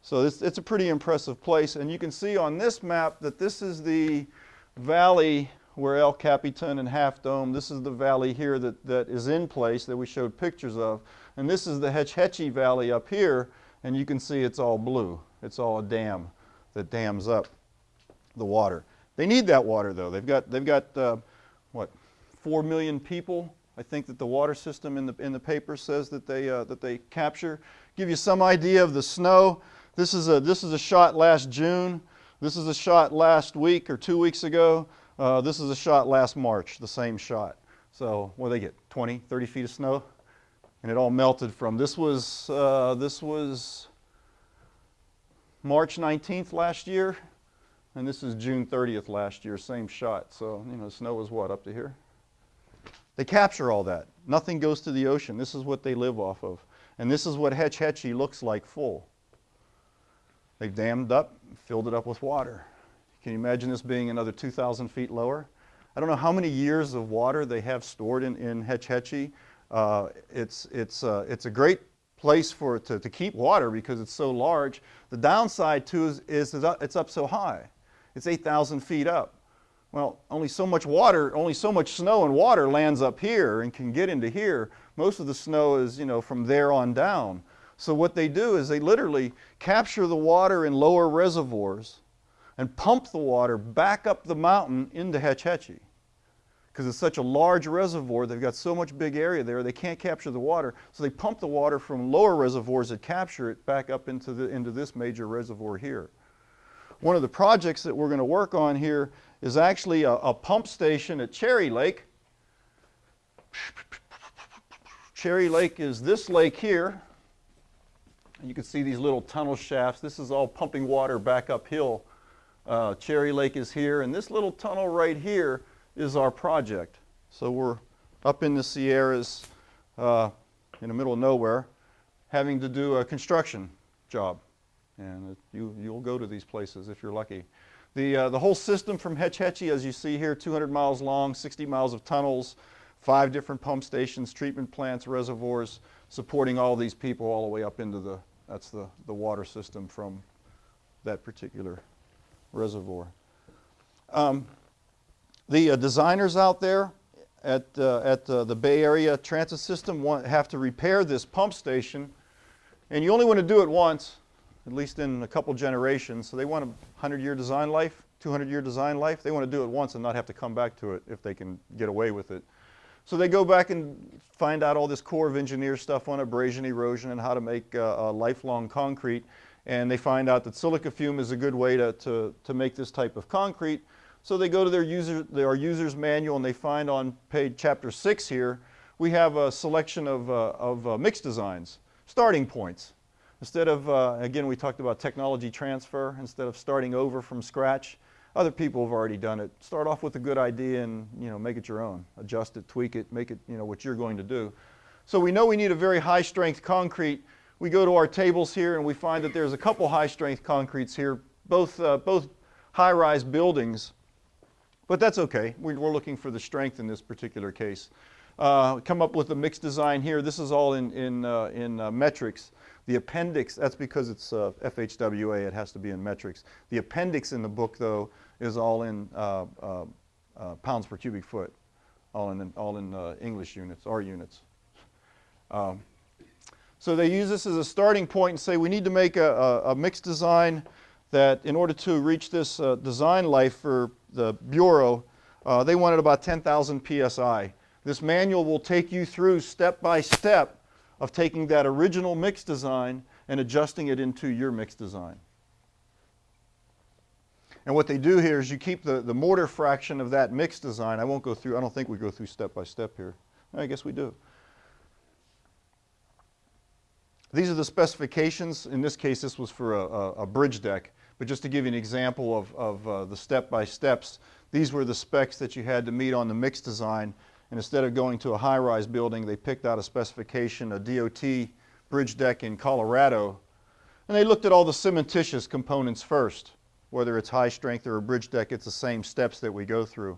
A: So it's a pretty impressive place, and you can see on this map that this is the valley where El Capitan and Half Dome, this is the valley here that is in place that we showed pictures of, and this is the Hetch Hetchy Valley up here, and you can see it's all blue. It's all a dam that dams up the water. They need that water though. They've got what, 4 million people, I think, that the water system in the paper says that they capture. Give you some idea of the snow. This is a shot last June. This is a shot last week or 2 weeks ago. This is a shot last March, the same shot. So what do they get, 20, 30 feet of snow? And it all melted from, this was March 19th last year, and this is June 30th last year, same shot. So, snow was what, up to here? They capture all that. Nothing goes to the ocean. This is what they live off of. And this is what Hetch Hetchy looks like full. They've dammed up, filled it up with water. Can you imagine this being another 2,000 feet lower? I don't know how many years of water they have stored in Hetch Hetchy. It's a great place to keep water because it's so large. The downside too is it's up so high. It's 8,000 feet up. Well, only so much water, only so much snow and water lands up here and can get into here. Most of the snow is, you know, from there on down. So what they do is they literally capture the water in lower reservoirs and pump the water back up the mountain into Hetch Hetchy. Because it's such a large reservoir, they've got so much big area there, they can't capture the water. So they pump the water from lower reservoirs that capture it back up into this major reservoir here. One of the projects that we're going to work on here is actually a pump station at Cherry Lake. Cherry Lake is this lake here. You can see these little tunnel shafts. This is all pumping water back uphill. Cherry Lake is here, and this little tunnel right here is our project. So we're up in the Sierras in the middle of nowhere having to do a construction job. And you'll go to these places if you're lucky. The whole system from Hetch Hetchy, as you see here, 200 miles long, 60 miles of tunnels, 5 different pump stations, treatment plants, reservoirs, supporting all these people all the way up into that's the water system from that particular reservoir. The designers out there at the Bay Area Transit System have to repair this pump station, and you only want to do it once, at least in a couple generations. So they want a 100-year design life, 200-year design life. They want to do it once and not have to come back to it if they can get away with it. So they go back and find out all this Corps of Engineers stuff on abrasion, erosion, and how to make lifelong concrete. And they find out that silica fume is a good way to make this type of concrete. So they go to their user's manual, and they find on chapter 6 here, we have a selection of mixed designs, starting points. Instead of, again, we talked about technology transfer. Instead of starting over from scratch, other people have already done it. Start off with a good idea and, you know, make it your own. Adjust it, tweak it, make it, you know, what you're going to do. So we know we need a very high-strength concrete. We go to our tables here, and we find that there's a couple high-strength concretes here, both high-rise buildings. But that's okay. We're looking for the strength in this particular case. Come up with a mixed design here. This is all in metrics. The appendix, that's because it's FHWA, it has to be in metrics. The appendix in the book, though, is all in pounds per cubic foot, all in English units, our units. So they use this as a starting point and say we need to make a mixed design that in order to reach this design life for the Bureau, they wanted about 10,000 PSI. This manual will take you through step by step of taking that original mixed design and adjusting it into your mixed design. And what they do here is you keep the mortar fraction of that mixed design. I won't go through, I don't think we go through step by step here. I guess we do. These are the specifications. In this case, this was for a bridge deck. But just to give you an example of the step-by-steps, these were the specs that you had to meet on the mixed design. And instead of going to a high-rise building, they picked out a specification, a DOT bridge deck in Colorado. And they looked at all the cementitious components first. Whether it's high strength or a bridge deck, it's the same steps that we go through.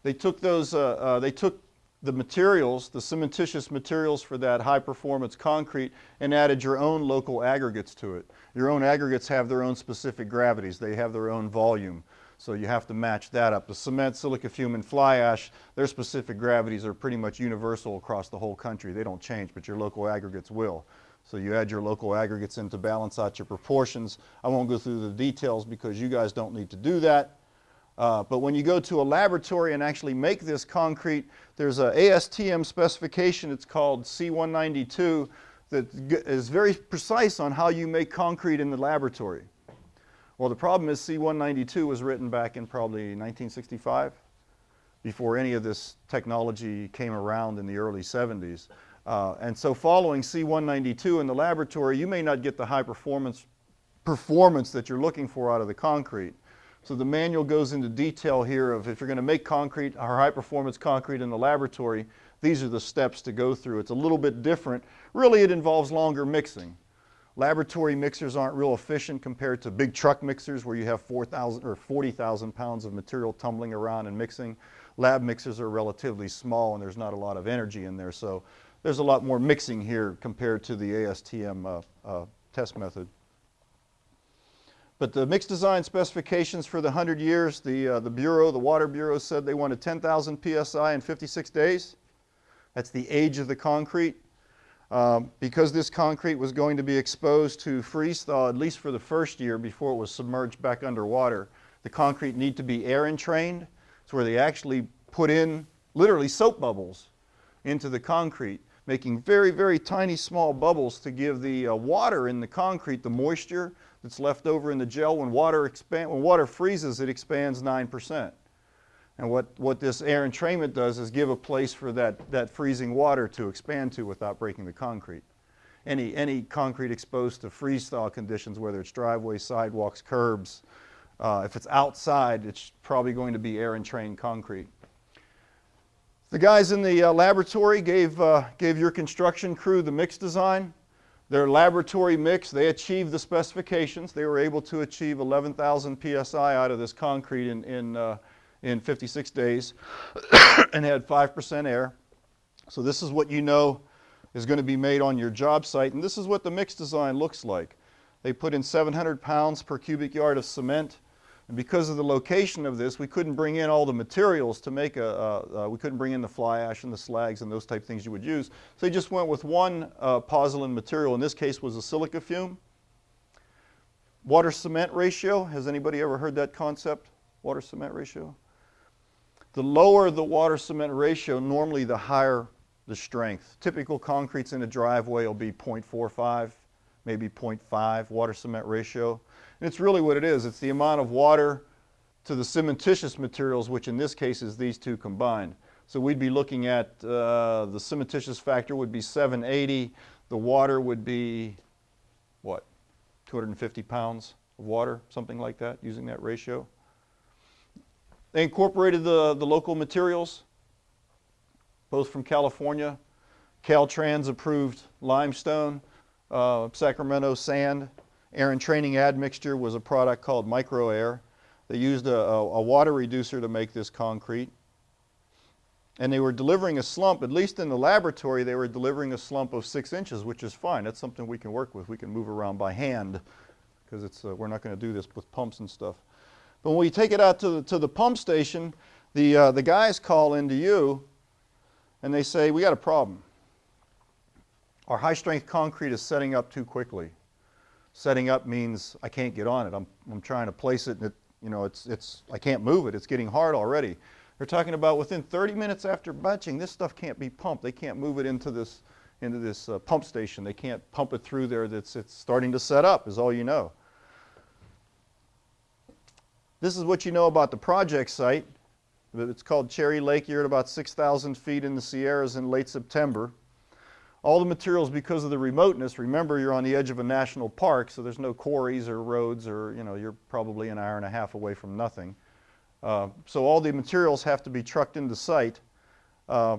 A: They took the materials, the cementitious materials for that high-performance concrete, and added your own local aggregates to it. Your own aggregates have their own specific gravities. They have their own volume. So you have to match that up. The cement, silica fume, and fly ash, their specific gravities are pretty much universal across the whole country. They don't change, but your local aggregates will. So you add your local aggregates in to balance out your proportions. I won't go through the details because you guys don't need to do that. But when you go to a laboratory and actually make this concrete, there's a ASTM specification, it's called C192, that is very precise on how you make concrete in the laboratory. Well, the problem is C192 was written back in probably 1965, before any of this technology came around in the early 70s. And so following C192 in the laboratory, you may not get the high performance that you're looking for out of the concrete. So the manual goes into detail here of if you're going to make concrete or high-performance concrete in the laboratory, ththese are the steps to go through. It's a little bit different. Really, it involves longer mixing. Laboratory mixers aren't real efficient compared to big truck mixers where you have 4,000 or 40,000 pounds of material tumbling around and mixing. Lab mixers are relatively small and there's not a lot of energy in there, so there's a lot more mixing here compared to the ASTM test method. But the mix design specifications for the 100 years, the Bureau, the Water Bureau said they wanted 10,000 PSI in 56 days. That's the age of the concrete. Because this concrete was going to be exposed to freeze thaw at least for the first year before it was submerged back underwater, the concrete needed to be air entrained. It's where they actually put in literally soap bubbles into the concrete, making very, very tiny small bubbles to give the water in the concrete the moisture that's left over in the gel. When water freezes, it expands 9%. And what this air entrainment does is give a place for that freezing water to expand to without breaking the concrete. Any concrete exposed to freeze thaw conditions, whether it's driveways, sidewalks, curbs, if it's outside, it's probably going to be air entrained concrete. The guys in the laboratory gave your construction crew the mix design. Their laboratory mix, they achieved the specifications. They were able to achieve 11,000 PSI out of this concrete in 56 days and had 5% air. So this is what you know is going to be made on your job site, and this is what the mix design looks like. They put in 700 pounds per cubic yard of cement, and because of the location of this, we couldn't bring in all the materials to make we couldn't bring in the fly ash and the slags and those type things you would use. So they just went with one pozzolan material. In this case was a silica fume. Water cement ratio, has anybody ever heard that concept? Water cement ratio? The lower the water cement ratio, normally the higher the strength. Typical concretes in a driveway will be 0.45, maybe 0.5 water cement ratio. And it's really what it is. It's the amount of water to the cementitious materials, which in this case is these two combined. So we'd be looking at the cementitious factor would be 780. The water would be, what, 250 pounds of water, something like that, using that ratio. They incorporated the local materials, both from California. Caltrans approved limestone, Sacramento sand. Air entraining admixture was a product called Micro Air. They used a water reducer to make this concrete. And they were delivering a slump, at least in the laboratory, they were delivering a slump of 6 inches, which is fine. That's something we can work with. We can move around by hand because we're not going to do this with pumps and stuff. But when we take it out to the pump station, the guys call into you and they say, we got a problem. Our high strength concrete is setting up too quickly. Setting up means I can't get on it. I'm trying to place it and I can't move it. It's getting hard already. They're talking about within 30 minutes after batching, this stuff can't be pumped. They can't move it into this pump station. They can't pump it through there. It's starting to set up is all you know. This is what you know about the project site. It's called Cherry Lake. You're at about 6,000 feet in the Sierras in late September. All the materials, because of the remoteness, remember you're on the edge of a national park, so there's no quarries or roads or, you're probably an hour and a half away from nothing. So all the materials have to be trucked into site. The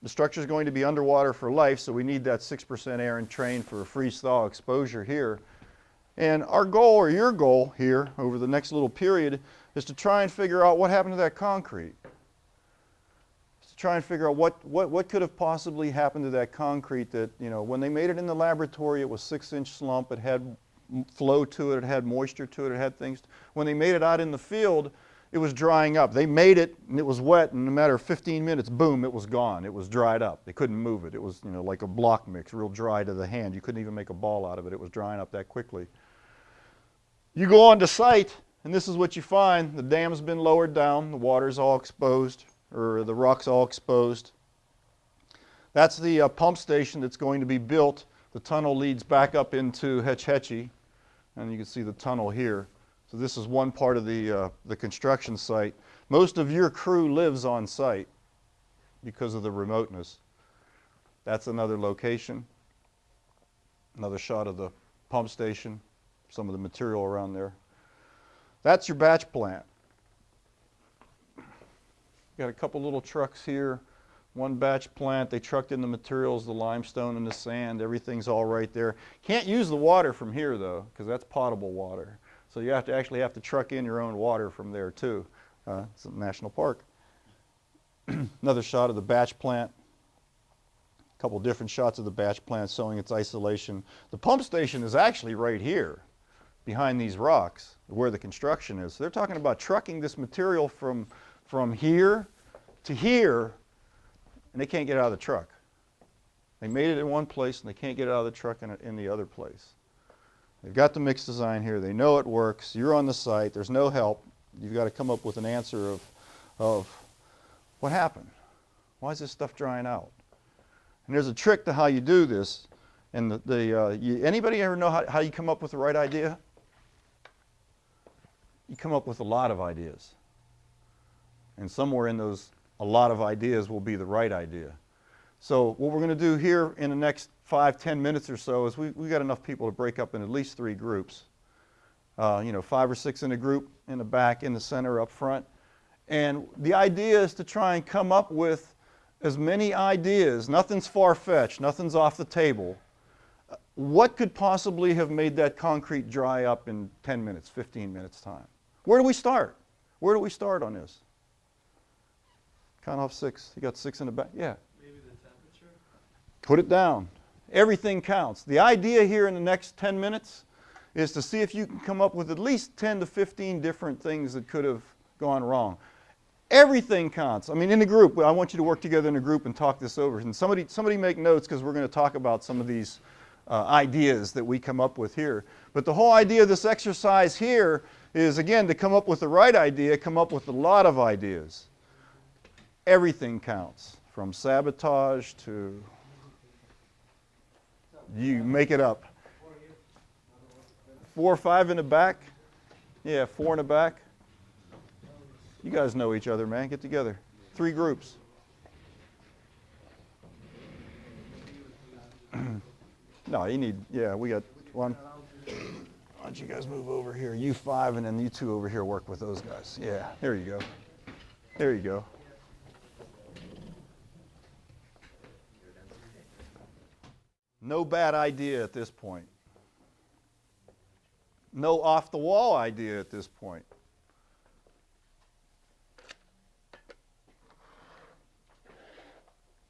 A: structure is going to be underwater for life, so we need that 6% air and train for a freeze-thaw exposure here. And our goal, or your goal here, over the next little period, is to try and figure out what happened to that concrete. To try and figure out what could have possibly happened to that concrete that, when they made it in the laboratory, it was 6-inch slump, it had flow to it, it had moisture to it, it had things. When they made it out in the field, it was drying up. They made it and it was wet, and in a matter of 15 minutes, boom, it was gone. It was dried up. They couldn't move it. It was, like a block mix, real dry to the hand. You couldn't even make a ball out of it. It was drying up that quickly. You go on to site, and this is what you find. The dam's been lowered down, the water's all exposed, or the rock's all exposed. That's the pump station that's going to be built. The tunnel leads back up into Hetch Hetchy, and you can see the tunnel here. So this is one part of the construction site. Most of your crew lives on site because of the remoteness. That's another location. Another shot of the pump station, some of the material around there. That's your batch plant. Got a couple little trucks here. One batch plant, they trucked in the materials, the limestone and the sand, everything's all right there. Can't use the water from here though, because that's potable water. So you actually have to truck in your own water from there too. It's a national park. Another shot of the batch plant. A couple different shots of the batch plant showing its isolation. The pump station is actually right here, behind these rocks, where the construction is. So they're talking about trucking this material from here to here, and they can't get it out of the truck. They made it in one place, and they can't get it out of the truck in the other place. They've got the mix design here. They know it works. You're on the site. There's no help. You've got to come up with an answer of what happened. Why is this stuff drying out? And there's a trick to how you do this. And anybody ever know how you come up with the right idea? You come up with a lot of ideas. And somewhere in those a lot of ideas will be the right idea. So what we're going to do here in the next 5-10 minutes or so is we got enough people to break up in at least 3 groups. 5 or 6 in a group, in the back, in the center, up front. And the idea is to try and come up with as many ideas. Nothing's far-fetched, nothing's off the table. What could possibly have made that concrete dry up in 10 minutes, 15 minutes time? Where do we start? Where do we start on this? Count off 6. You got 6 in the back? Yeah.
L: Maybe the temperature?
A: Put it down. Everything counts. The idea here in the next 10 minutes is to see if you can come up with at least 10 to 15 different things that could have gone wrong. Everything counts. I mean, in a group, I want you to work together in a group and talk this over. And somebody make notes, because we're going to talk about some of these ideas that we come up with here. But the whole idea of this exercise here is, again, to come up with the right idea, come up with a lot of ideas. Everything counts, from sabotage to you make it up. 4 or 5 in the back? Yeah, 4 in the back. You guys know each other, man. Get together. 3 groups. No, you need, yeah, we got 1. Why don't you guys move over here? You 5, and then you 2 over here work with those guys. Yeah, there you go. There you go. No bad idea at this point. No off-the-wall idea at this point.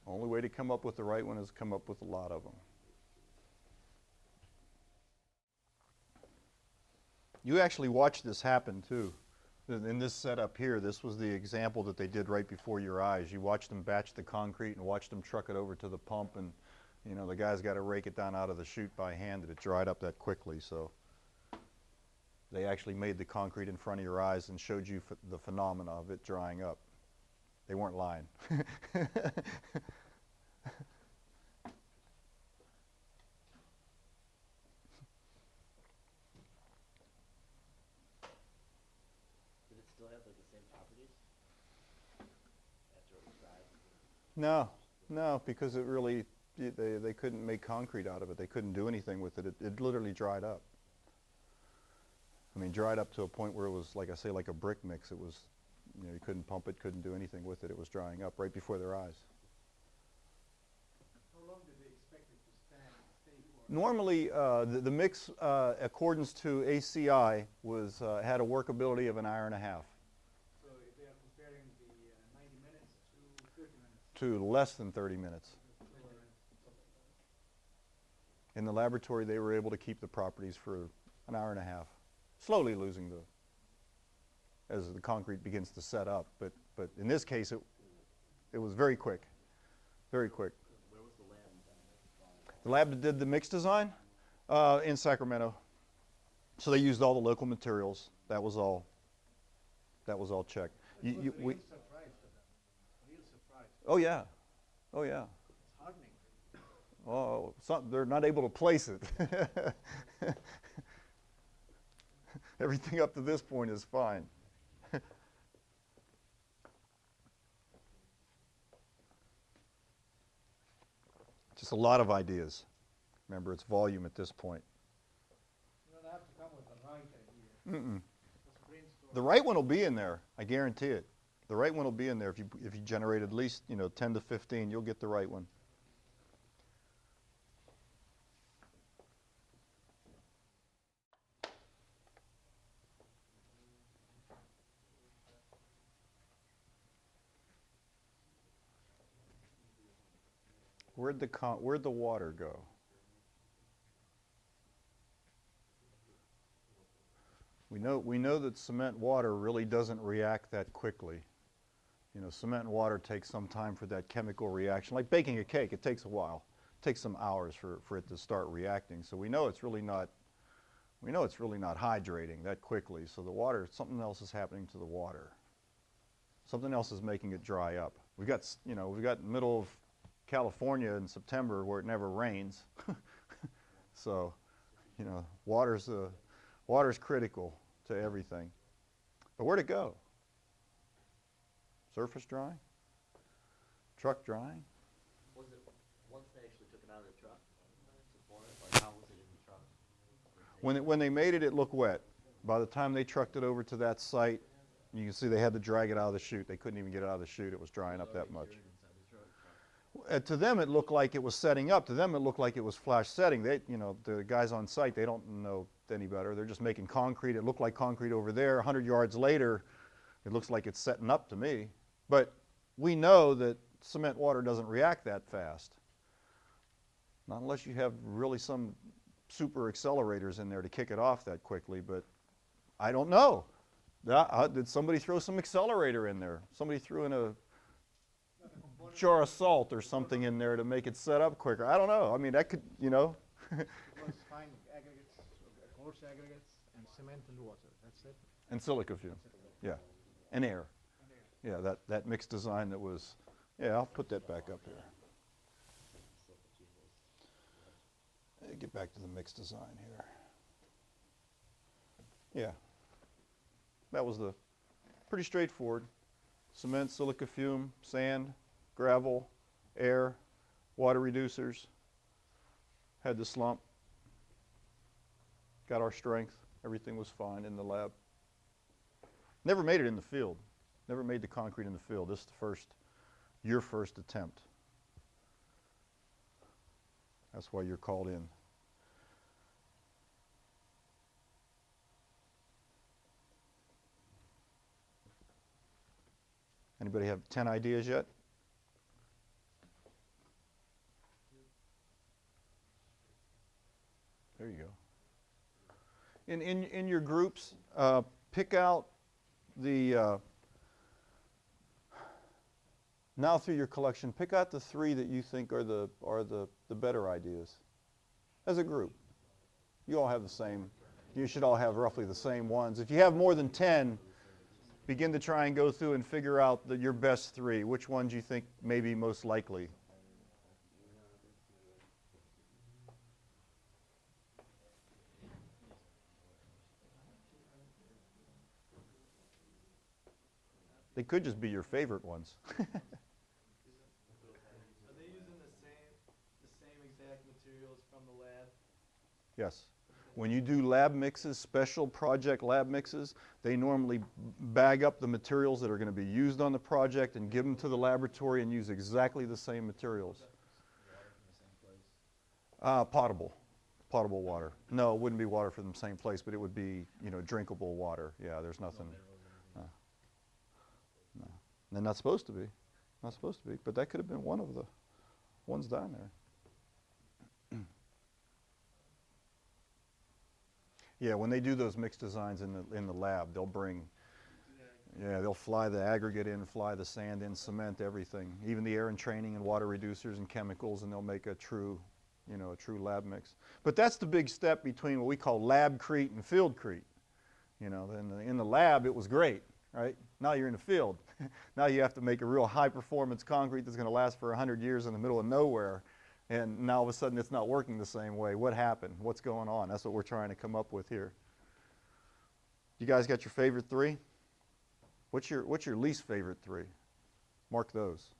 A: Only way to come up with the right one is to come up with a lot of them. You actually watched this happen too. In this setup here, this was the example that they did right before your eyes. You watched them batch the concrete and watched them truck it over to the pump, and you know the guy's got to rake it down out of the chute by hand, and it dried up that quickly. So they actually made the concrete in front of your eyes and showed you the phenomena of it drying up. They weren't lying. No, because it really, they couldn't make concrete out of it. They couldn't do anything with it. It literally dried up. I mean, dried up to a point where it was, like I say, like a brick mix. It was, you know, you couldn't pump it, couldn't do anything with it. It was drying up right before their eyes.
L: How long did they expect it to stay for?
A: Normally, the mix, accordance to ACI, was had a workability of an hour and a half.
L: So if they are comparing the 90 minutes to 30 minutes?
A: To less than 30 minutes. In the laboratory, they were able to keep the properties for an hour and a half, slowly losing as the concrete begins to set up. But in this case, it was very quick, very quick.
L: Where was the lab?
A: The lab that did the mix design in Sacramento. So they used all the local materials. That was all checked.
L: It was a real surprise for them. Real surprise.
A: Oh yeah, oh yeah.
L: It's hardening.
A: Oh, they're not able to place it. Everything up to this point is fine. Just a lot of ideas. Remember, it's volume at this point.
L: You don't have to come with the right idea.
A: The right one will be in there, I guarantee it. The right one will be in there. If you generate at least, 10 to 15, you'll get the right one. Where'd the water go? We know that cement water really doesn't react that quickly. Cement and water takes some time for that chemical reaction. Like baking a cake, it takes a while. It takes some hours for it to start reacting. So we know it's really not hydrating that quickly. So the water, something else is happening to the water. Something else is making it dry up. We've got middle of California in September where it never rains. So, water's critical to everything. But where'd it go? Surface drying? Truck drying?
M: Was it once they actually took it out of the truck? Like how was it in the truck?
A: When they made it, it looked wet. By the time they trucked it over to that site, you can see they had to drag it out of the chute. They couldn't even get it out of the chute. It was drying up that much. To them, it looked like it was setting up. To them, it looked like it was flash setting. The guys on site, they don't know any better. They're just making concrete. It looked like concrete over there. 100 yards later, it looks like it's setting up to me. But we know that cement water doesn't react that fast. Not unless you have really some super accelerators in there to kick it off that quickly, but I don't know. Did somebody throw some accelerator in there? Somebody threw in a jar of salt or something in there to make it set up quicker. I don't know. I mean, that could,
L: It was fine aggregates, coarse aggregates, and cement and water. That's it.
A: And silica fume. Yeah. And air. Yeah, that mixed design that was, yeah, I'll put that back up here. Get back to the mixed design here. Yeah. That was pretty straightforward. Cement, silica fume, sand, gravel, air, water reducers. Had the slump. Got our strength. Everything was fine in the lab. Never made it in the field. Never made the concrete in the field. This is your first attempt. That's why you're called in. Anybody have 10 ideas yet? There you go. In your groups, pick out the now through your collection, pick out the 3 that you think are the better ideas. As a group, you all have the same. You should all have roughly the same ones. If you have more than 10, begin to try and go through and figure out your best 3. Which ones you think may be most likely. They could just be your favorite ones.
M: Are they using the same exact materials from the lab?
A: Yes. When you do lab mixes, special project lab mixes, they normally bag up the materials that are going to be used on the project and give them to the laboratory and use exactly the same materials.
M: Water from the same place?
A: Potable water. No, it wouldn't be water from the same place, but it would be, drinkable water. Yeah, there's nothing. No. They're not supposed to be. Not supposed to be, but that could have been one of the ones down there. Yeah, when they do those mixed designs in the lab, they'll they'll fly the aggregate in, fly the sand in, cement, everything, even the air and training and water reducers and chemicals, and they'll make a true lab mix. But that's the big step between what we call labcrete and fieldcrete. In the lab, it was great, right? Now you're in the field. Now you have to make a real high-performance concrete that's going to last for 100 years in the middle of nowhere. And now all of a sudden it's not working the same way. What happened? What's going on? That's what we're trying to come up with here. You guys got your favorite 3? What's your least favorite 3? Mark those.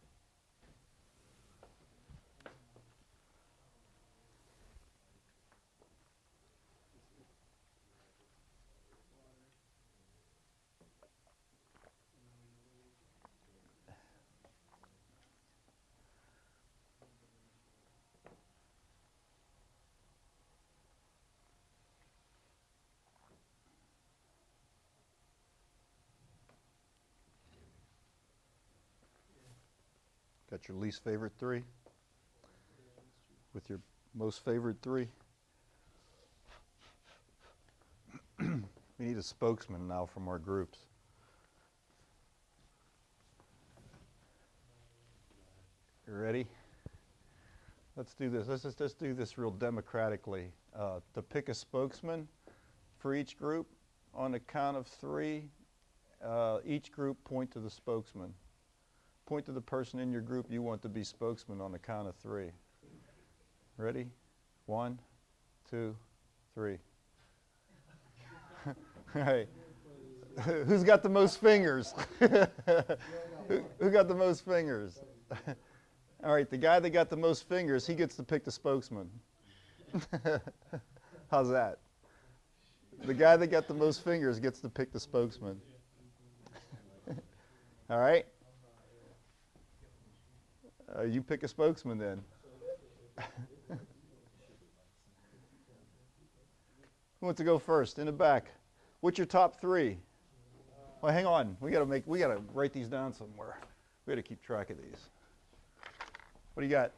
A: Got your least favorite 3 with your most favorite 3. We need a spokesman now from our groups. You ready? Let's do this. Let's just do this real democratically. To pick a spokesman for each group on the count of 3, each group point to the spokesman. Point to the person in your group you want to be spokesman on the count of 3. Ready? 1, 2, 3. All right. Who's got the most fingers? Who got the most fingers? All right, the guy that got the most fingers, he gets to pick the spokesman. How's that? The guy that got the most fingers gets to pick the spokesman. All right? You pick a spokesman then. Who wants to go first? In the back. What's your top 3? Well, hang on. We gotta write these down somewhere. We gotta keep track of these. What do you got?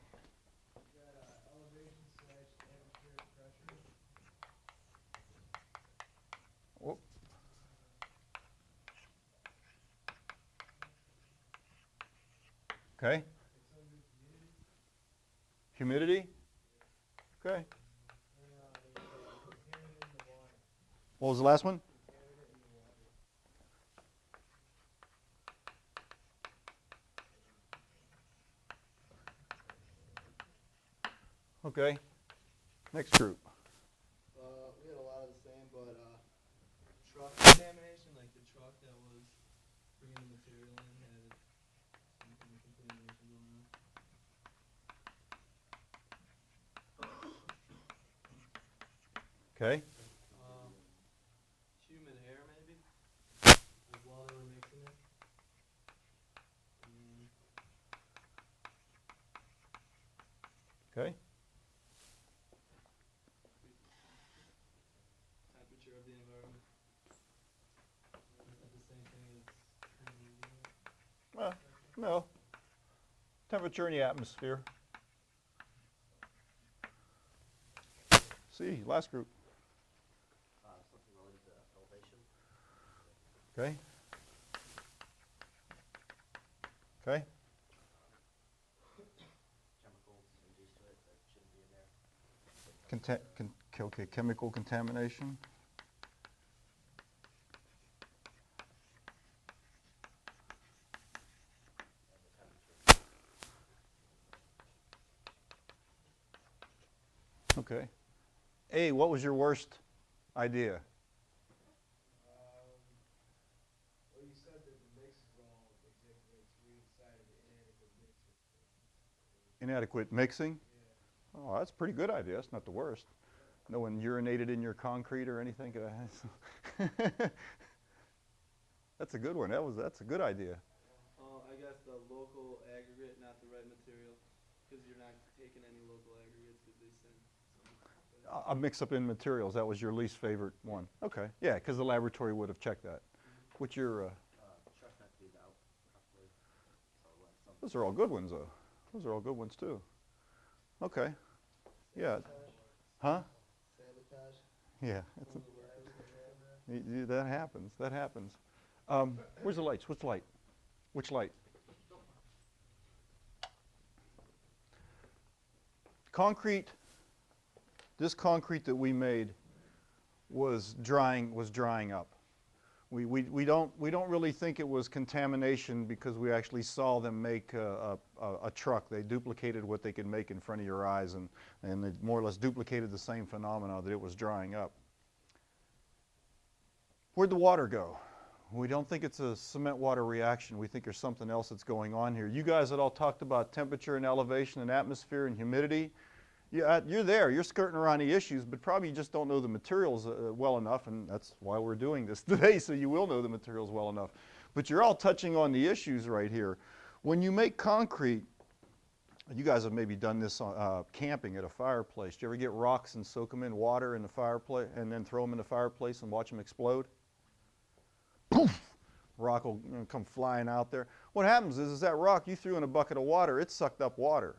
A: Whoop. Okay. Humidity? Okay. What was the last one? Okay. Next group.
M: We had a lot of the same, but truck contamination, like the truck that was bringing the material in had some kind of contamination going on.
A: Okay.
M: Humid air, maybe, like while they were mixing it.
A: Okay.
M: Temperature of the environment. Is that the same thing as
A: Well, no. Temperature in the atmosphere. See, last group.
M: something related to elevation?
A: Okay. Okay.
M: Chemicals induced to it that shouldn't be in there.
A: Okay, chemical contamination. Okay. A, what was your worst idea?
L: Well, you said that the mix is all exact rates. We decided inadequate mixing.
A: Inadequate mixing? Yeah. Oh, that's a pretty good idea. That's not the worst. No one urinated in your concrete or anything? That's a good one. That's a good idea.
M: I guess the local aggregate, not the red material, because you're not taking any local aggregates because they send some.
A: A mix-up in materials, that was your least favorite one. Okay, yeah, because the laboratory would have checked that. What's your...
M: Truck not cleaned out properly. So
A: those are all good ones, though. Those are all good ones, too. Okay. Yeah. Huh?
M: Sabotage.
A: Yeah. That happens. That happens. Where's the lights? What's the light? Which light? Concrete. This concrete that we made was drying up. We don't really think it was contamination because we actually saw them make a truck. They duplicated what they could make in front of your eyes, and they more or less duplicated the same phenomena that it was drying up. Where'd the water go? We don't think it's a cement-water reaction. We think there's something else that's going on here. You guys had all talked about temperature and elevation and atmosphere and humidity. Yeah, you're there. You're skirting around the issues, but probably you just don't know the materials well enough, and that's why we're doing this today, so you will know the materials well enough. But you're all touching on the issues right here. When you make concrete, you guys have maybe done this camping at a fireplace. Do you ever get rocks and soak them in water in the fireplace and then throw them in the fireplace and watch them explode? Poof! Rock will come flying out there. What happens is that rock you threw in a bucket of water, it sucked up water.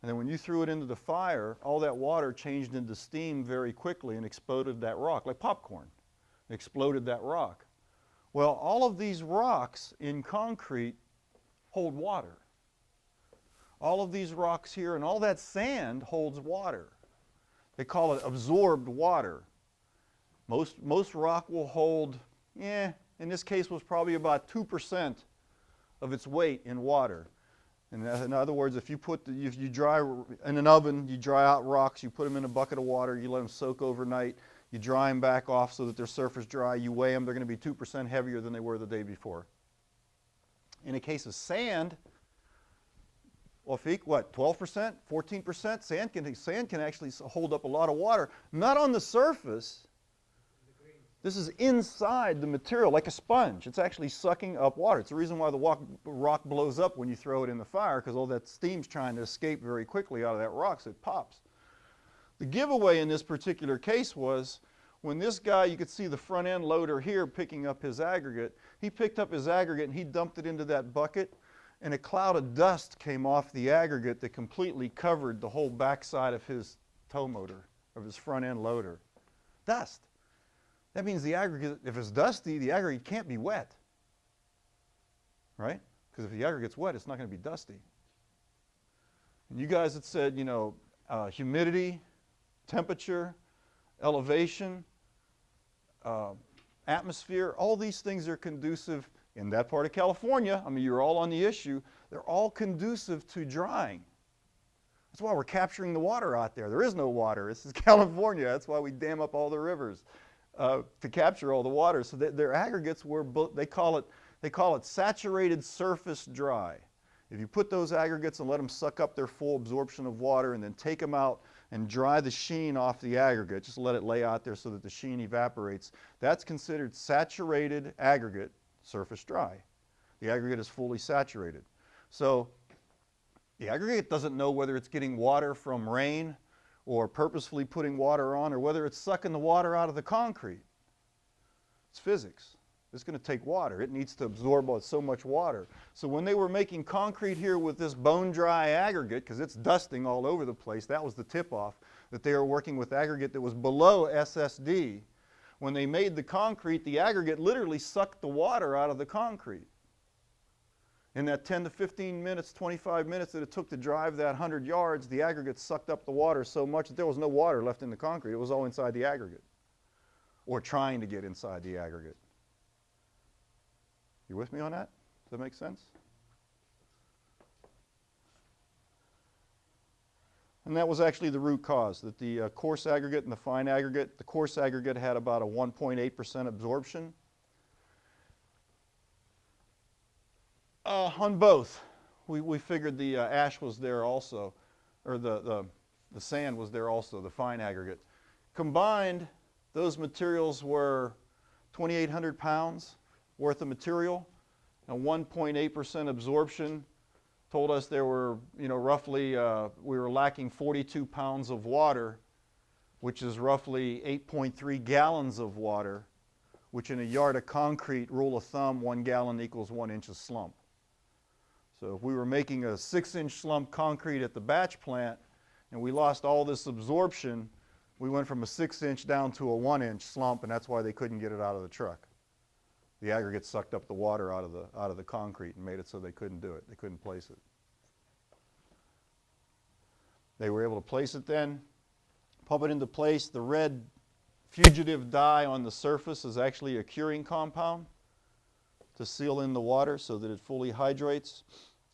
A: And then when you threw it into the fire, all that water changed into steam very quickly and exploded that rock, like popcorn. It exploded that rock. Well, all of these rocks in concrete hold water. All of these rocks here and all that sand holds water. They call it absorbed water. Most rock will hold, in this case was probably about 2% of its weight in water. And in other words, if you dry in an oven, you dry out rocks, you put them in a bucket of water, you let them soak overnight, you dry them back off so that they're surface dry, you weigh them, they're going to be 2% heavier than they were the day before. In a case of sand, Wafeek, what, 12%, 14%? Sand can actually hold up a lot of water, not on the surface. This is inside the material, like a sponge. It's actually sucking up water. It's the reason why the rock blows up when you throw it in the fire, because all that steam's trying to escape very quickly out of that rock, so it pops. The giveaway in this particular case was when this guy, you could see the front end loader here picking up his aggregate. He picked up his aggregate and he dumped it into that bucket, and a cloud of dust came off the aggregate that completely covered the whole backside of his tow motor, of his front end loader. Dust. That means the aggregate, if it's dusty, the aggregate can't be wet, right? Because if the aggregate's wet, it's not going to be dusty. And you guys had said, humidity, temperature, elevation, atmosphere, all these things are conducive in that part of California. I mean, you're all on the issue. They're all conducive to drying. That's why we're capturing the water out there. There is no water. This is California. That's why we dam up all the rivers. To capture all the water. So their aggregates were, they call it saturated surface dry. If you put those aggregates and let them suck up their full absorption of water and then take them out and dry the sheen off the aggregate, just let it lay out there so that the sheen evaporates, that's considered saturated aggregate surface dry. The aggregate is fully saturated. So the aggregate doesn't know whether it's getting water from rain or purposefully putting water on, or whether it's sucking the water out of the concrete. It's physics. It's going to take water. It needs to absorb so much water. So when they were making concrete here with this bone dry aggregate, because it's dusting all over the place, that was the tip-off, that they were working with aggregate that was below SSD. When they made the concrete, the aggregate literally sucked the water out of the concrete. In that 10 to 15 minutes, 25 minutes that it took to drive that 100 yards, the aggregate sucked up the water so much that there was no water left in the concrete. It was all inside the aggregate, or trying to get inside the aggregate. You with me on that? Does that make sense? And that was actually the root cause, that the coarse aggregate and the fine aggregate, the coarse aggregate had about a 1.8% absorption. On both. We figured the ash was there also, or the sand was there also, the fine aggregate. Combined, those materials were 2,800 pounds worth of material, and 1.8% absorption told us there were, roughly, we were lacking 42 pounds of water, which is roughly 8.3 gallons of water, which in a yard of concrete, rule of thumb, 1 gallon equals 1 inch of slump. So if we were making a 6-inch slump concrete at the batch plant and we lost all this absorption, we went from a 6-inch down to a 1-inch slump, and that's why they couldn't get it out of the truck. The aggregate sucked up the water out of the concrete and made it so they couldn't do it. They couldn't place it. They were able to place it then, pump it into place. The red fugitive dye on the surface is actually a curing compound to seal in the water so that it fully hydrates.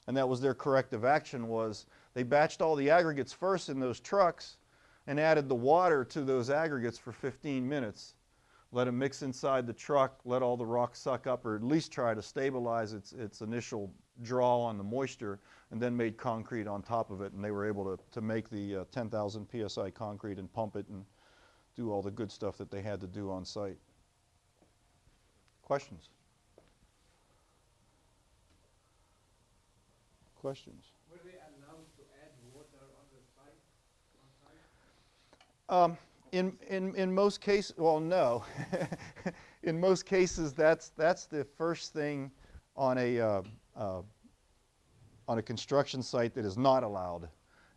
A: And that was their corrective action, was they batched all the aggregates first in those trucks and added the water to those aggregates for 15 minutes. Let them mix inside the truck, let all the rock suck up, or at least try to stabilize its initial draw on the moisture, and then made concrete on top of it. And they were able to make the 10,000 PSI concrete and pump it and do all the good stuff that they had to do on site. Questions? Questions?
L: Were they allowed to add water on the site?
A: In most cases, well, no. in most cases, that's the first thing on a construction site that is not allowed,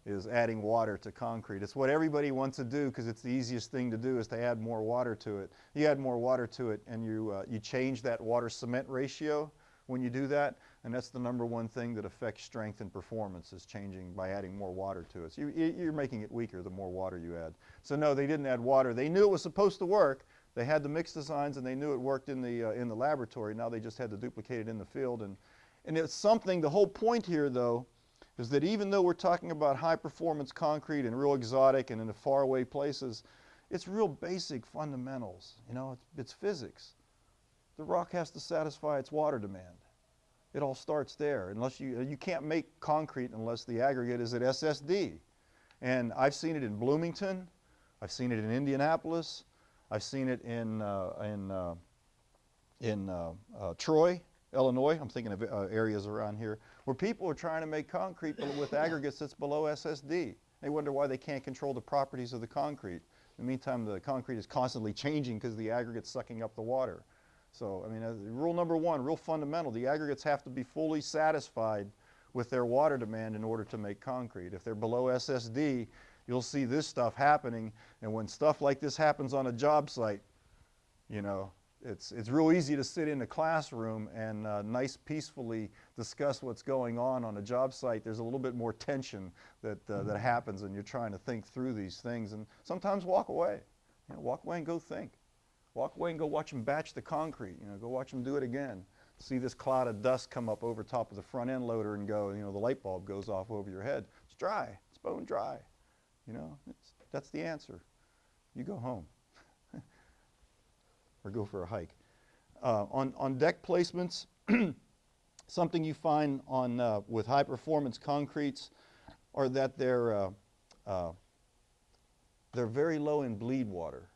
A: is adding water to concrete. It's what everybody wants to do because it's the easiest thing to do, is to add more water to it. You add more water to it and you change that water-cement ratio when you do that, and that's the #1 thing that affects strength and performance, is changing by adding more water to it. So you're making it weaker the more water you add. So no, they didn't add water. They knew it was supposed to work. They had the mix designs and they knew it worked in the laboratory. Now they just had to duplicate it in the field. And it's something, the whole point here though, is that even though we're talking about high performance concrete and real exotic and in the faraway places, it's real basic fundamentals. You know, it's physics. The rock has to satisfy its water demand. It all starts there. Unless you can't make concrete unless the aggregate is at SSD. And I've seen it in Bloomington. I've seen it in Indianapolis. I've seen it in Troy, Illinois. I'm thinking of areas around here where people are trying to make concrete with aggregates that's below SSD. They wonder why they can't control the properties of the concrete. In the meantime, the concrete is constantly changing because the aggregate's sucking up the water. So, I mean, rule #1, real fundamental, the aggregates have to be fully satisfied with their water demand in order to make concrete. If they're below SSD, you'll see this stuff happening, and when stuff like this happens on a job site, you know, it's real easy to sit in a classroom and nice peacefully discuss what's going on a job site. There's a little bit more tension that happens, and you're trying to think through these things, and sometimes walk away. You know, walk away and go think. Walk away and go watch them batch the concrete. You know, go watch them do it again. See this cloud of dust come up over top of the front end loader and go, you know, the light bulb goes off over your head. It's dry. It's bone dry. You know, that's the answer. You go home or go for a hike. On deck placements, something you find on with high performance concretes are that they're very low in bleed water.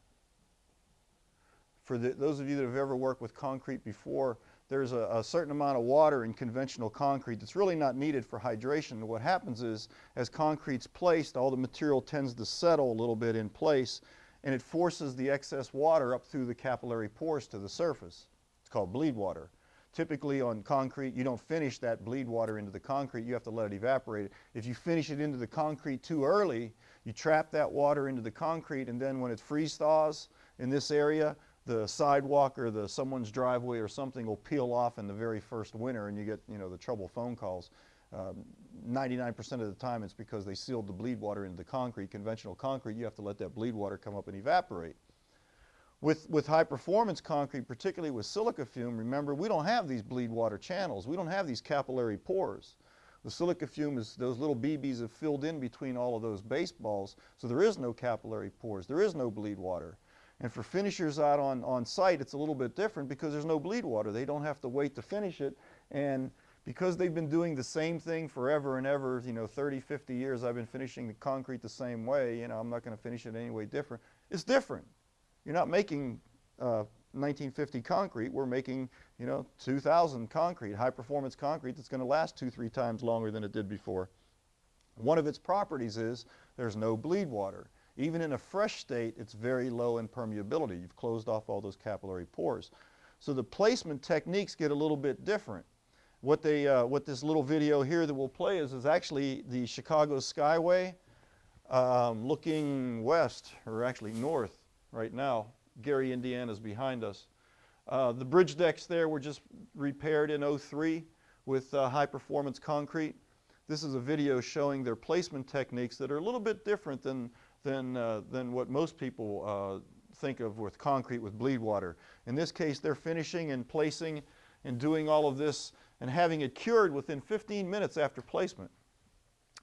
A: For those of you that have ever worked with concrete before, there's a certain amount of water in conventional concrete that's really not needed for hydration. And what happens is, as concrete's placed, all the material tends to settle a little bit in place, and it forces the excess water up through the capillary pores to the surface. It's called bleed water. Typically on concrete, you don't finish that bleed water into the concrete. You have to let it evaporate. If you finish it into the concrete too early, you trap that water into the concrete, and then when it freeze thaws in this area, the sidewalk or someone's driveway or something will peel off in the very first winter, and you get, you know, the trouble phone calls. 99% of the time it's because they sealed the bleed water into the concrete. Conventional concrete, you have to let that bleed water come up and evaporate. With high performance concrete, particularly with silica fume, remember, we don't have these bleed water channels. We don't have these capillary pores. The silica fume is, those little BBs have filled in between all of those baseballs, so there is no capillary pores. There is no bleed water. And for finishers out on site, it's a little bit different because there's no bleed water. They don't have to wait to finish it. And because they've been doing the same thing forever and ever, you know, 30, 50 years, I've been finishing the concrete the same way, you know, I'm not going to finish it any way different. It's different. You're not making 1950 concrete. We're making, you know, 2000 concrete, high performance concrete that's going to last 2-3 times longer than it did before. One of its properties is there's no bleed water. Even in a fresh state, it's very low in permeability. You've closed off all those capillary pores. So the placement techniques get a little bit different. What this little video here that we'll play is actually the Chicago Skyway looking west, or actually north right now. Gary, Indiana is behind us. The bridge decks there were just repaired in '03 with high performance concrete. This is a video showing their placement techniques that are a little bit different than what most people think of with concrete with bleed water. In this case, they're finishing and placing and doing all of this and having it cured within 15 minutes after placement.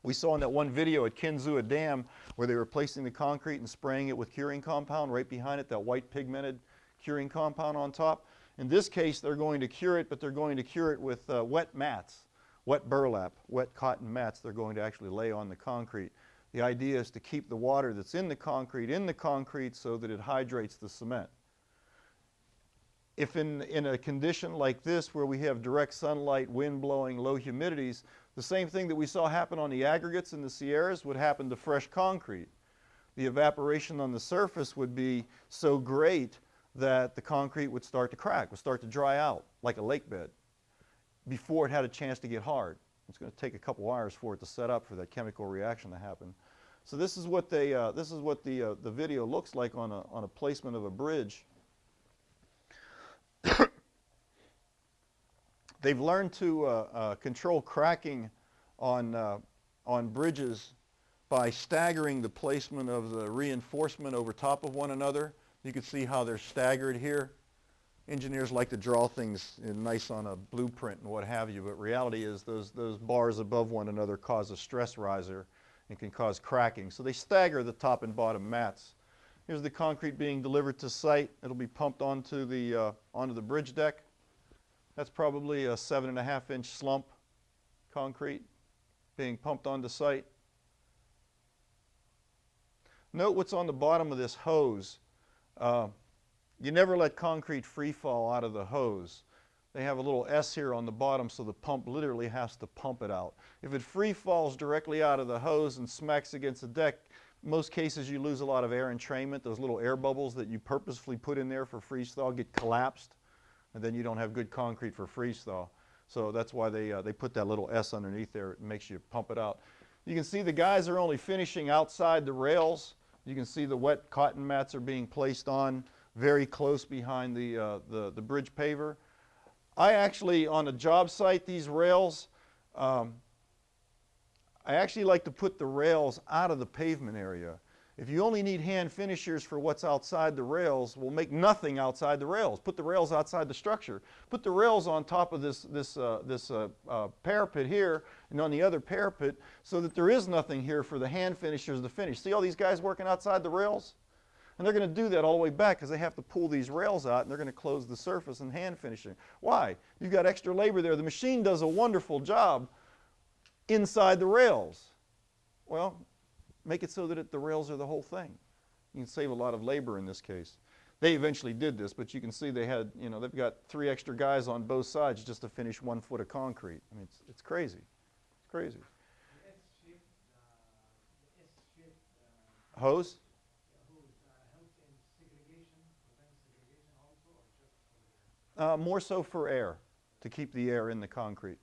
A: We saw in that one video at Kinzua Dam where they were placing the concrete and spraying it with curing compound, right behind it, that white pigmented curing compound on top. In this case, they're going to cure it, but they're going to cure it with wet mats, wet burlap, wet cotton mats they're going to actually lay on the concrete. The idea is to keep the water that's in the concrete so that it hydrates the cement. If in a condition like this where we have direct sunlight, wind blowing, low humidities, the same thing that we saw happen on the aggregates in the Sierras would happen to fresh concrete. The evaporation on the surface would be so great that the concrete would start to crack, would start to dry out like a lake bed before it had a chance to get hard. It's going to take a couple hours for it to set up for that chemical reaction to happen. So this is what the video looks like on a placement of a bridge. They've learned to control cracking on bridges by staggering the placement of the reinforcement over top of one another. You can see how they're staggered here. Engineers like to draw things nice on a blueprint and what have you, but reality is those bars above one another cause a stress riser and can cause cracking. So they stagger the top and bottom mats. Here's the concrete being delivered to site. It'll be pumped onto the bridge deck. That's probably a 7.5-inch slump concrete being pumped onto site. Note what's on the bottom of this hose. You never let concrete free fall out of the hose. They have a little S here on the bottom, so the pump literally has to pump it out. If it free falls directly out of the hose and smacks against the deck, in most cases you lose a lot of air entrainment. Those little air bubbles that you purposefully put in there for freeze thaw get collapsed, and then you don't have good concrete for freeze thaw. So that's why they put that little S underneath there. It makes you pump it out. You can see the guys are only finishing outside the rails. You can see the wet cotton mats are being placed on very close behind the bridge paver. I actually, on a job site, these rails, I actually like to put the rails out of the pavement area. If you only need hand finishers for what's outside the rails, we'll make nothing outside the rails. Put the rails outside the structure. Put the rails on top of this parapet here and on the other parapet so that there is nothing here for the hand finishers to finish. See all these guys working outside the rails? And they're going to do that all the way back because they have to pull these rails out and they're going to close the surface and hand finishing. Why? You've got extra labor there. The machine does a wonderful job inside the rails. Well, make it so that the rails are the whole thing. You can save a lot of labor in this case. They eventually did this, but you can see they had, they've got 3 extra guys on both sides just to finish 1 foot of concrete. I mean, it's crazy. It's crazy. Hose? More so for air, to keep the air in the concrete.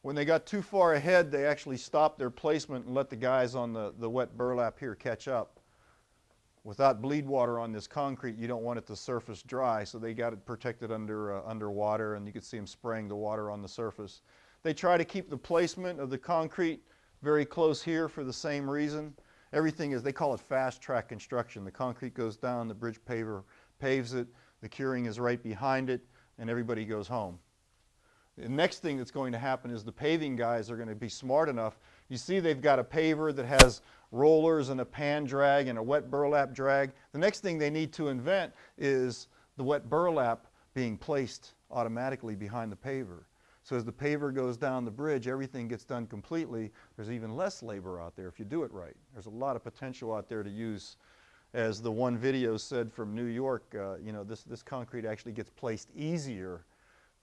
A: When they got too far ahead, they actually stopped their placement and let the guys on the wet burlap here catch up. Without bleed water on this concrete, you don't want it to surface dry, so they got it protected under water, and you could see them spraying the water on the surface. They try to keep the placement of the concrete very close here for the same reason. Everything is, they call it fast track construction. The concrete goes down, the bridge paver paves it, the curing is right behind it, and everybody goes home. The next thing that's going to happen is the paving guys are going to be smart enough. You see they've got a paver that has rollers and a pan drag and a wet burlap drag. The next thing they need to invent is the wet burlap being placed automatically behind the paver. So as the paver goes down the bridge, everything gets done completely. There's even less labor out there if you do it right. There's a lot of potential out there to use. As the one video said from New York, this concrete actually gets placed easier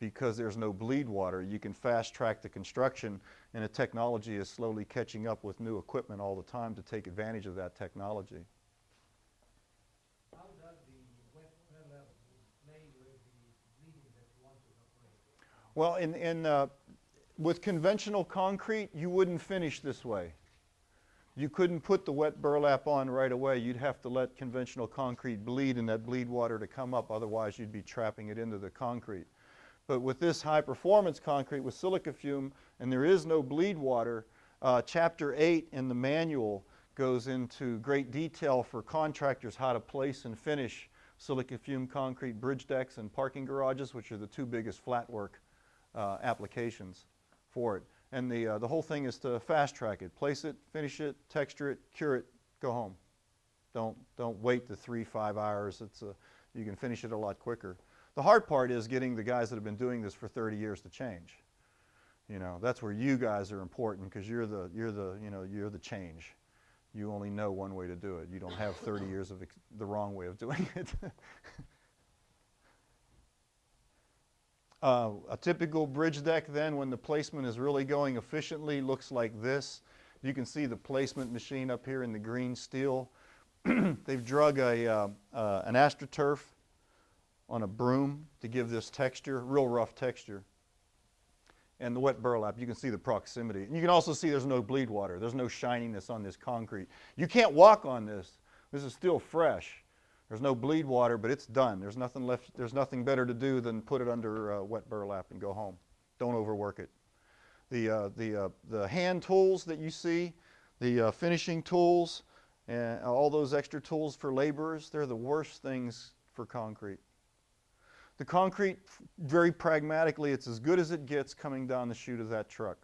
A: because there's no bleed water. You can fast track the construction, and the technology is slowly catching up with new equipment all the time to take advantage of that technology.
L: How does the wet burlap play with the bleeding that you want to operate?
A: Well, with conventional concrete, you wouldn't finish this way. You couldn't put the wet burlap on right away. You'd have to let conventional concrete bleed and that bleed water to come up. Otherwise, you'd be trapping it into the concrete. But with this high-performance concrete with silica fume, and there is no bleed water, Chapter 8 in the manual goes into great detail for contractors how to place and finish silica fume concrete bridge decks and parking garages, which are the 2 biggest flat work applications for it. And the whole thing is to fast track it. Place it, finish it, texture it, cure it, go home. Don't wait the 3-5 hours. You can finish it a lot quicker. The hard part is getting the guys that have been doing this for 30 years to change. That's where you guys are important because you're the change. You only know one way to do it. You don't have 30 years of the wrong way of doing it. A typical bridge deck then, when the placement is really going efficiently, looks like this. You can see the placement machine up here in the green steel they've drug an AstroTurf on a broom to give this texture, real rough texture. And the wet burlap, you can see the proximity. And you can also see there's no bleed water. There's no shininess on this concrete. You can't walk on this. This is still fresh. There's no bleed water, but it's done. There's nothing left. There's nothing better to do than put it under wet burlap and go home. Don't overwork it. The hand tools that you see, the finishing tools, and all those extra tools for laborers, they're the worst things for concrete. The concrete, very pragmatically, it's as good as it gets coming down the chute of that truck.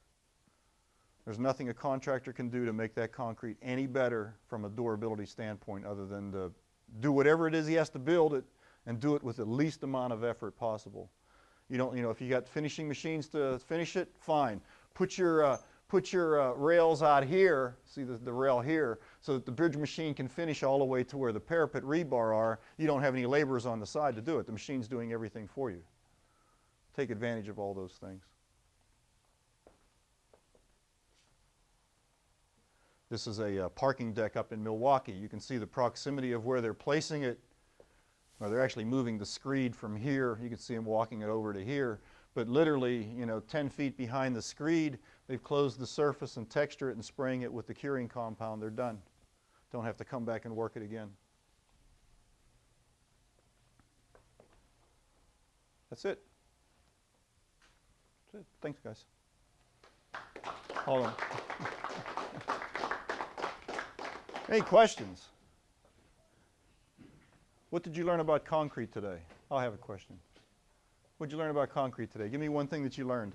A: There's nothing a contractor can do to make that concrete any better from a durability standpoint other than to do whatever it is he has to build it and do it with the least amount of effort possible. You don't, if you got finishing machines to finish it, fine. Put your rails out here, see the rail here, so that the bridge machine can finish all the way to where the parapet rebar are. You don't have any laborers on the side to do it. The machine's doing everything for you. Take advantage of all those things. This is a parking deck up in Milwaukee. You can see the proximity of where they're placing it. Well, they're actually moving the screed from here. You can see them walking it over to here. But literally, 10 feet behind the screed, they've closed the surface and texture it and spraying it with the curing compound. They're done. Don't have to come back and work it again. That's it. That's it. Thanks, guys. Hold on. Any questions? What did you learn about concrete today? I'll have a question. What did you learn about concrete today? Give me one thing that you learned.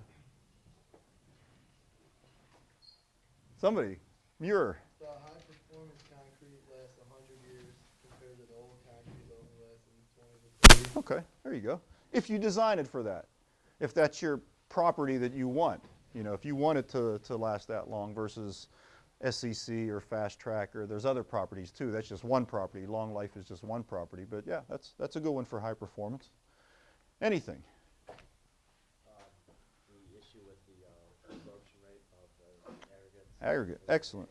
A: Somebody. Muir.
M: The high-performance concrete lasts 100 years compared to the old concrete that only lasts 20 to 30.
A: Okay, there you go. If you design it for that. If that's your property that you want. If you want it to last that long versus SCC or Fast Track, or there's other properties too. That's just one property. Long life is just one property. But yeah, that's a good one for high performance. Anything?
N: The issue with the absorption rate of the aggregates.
A: Aggregate. Excellent.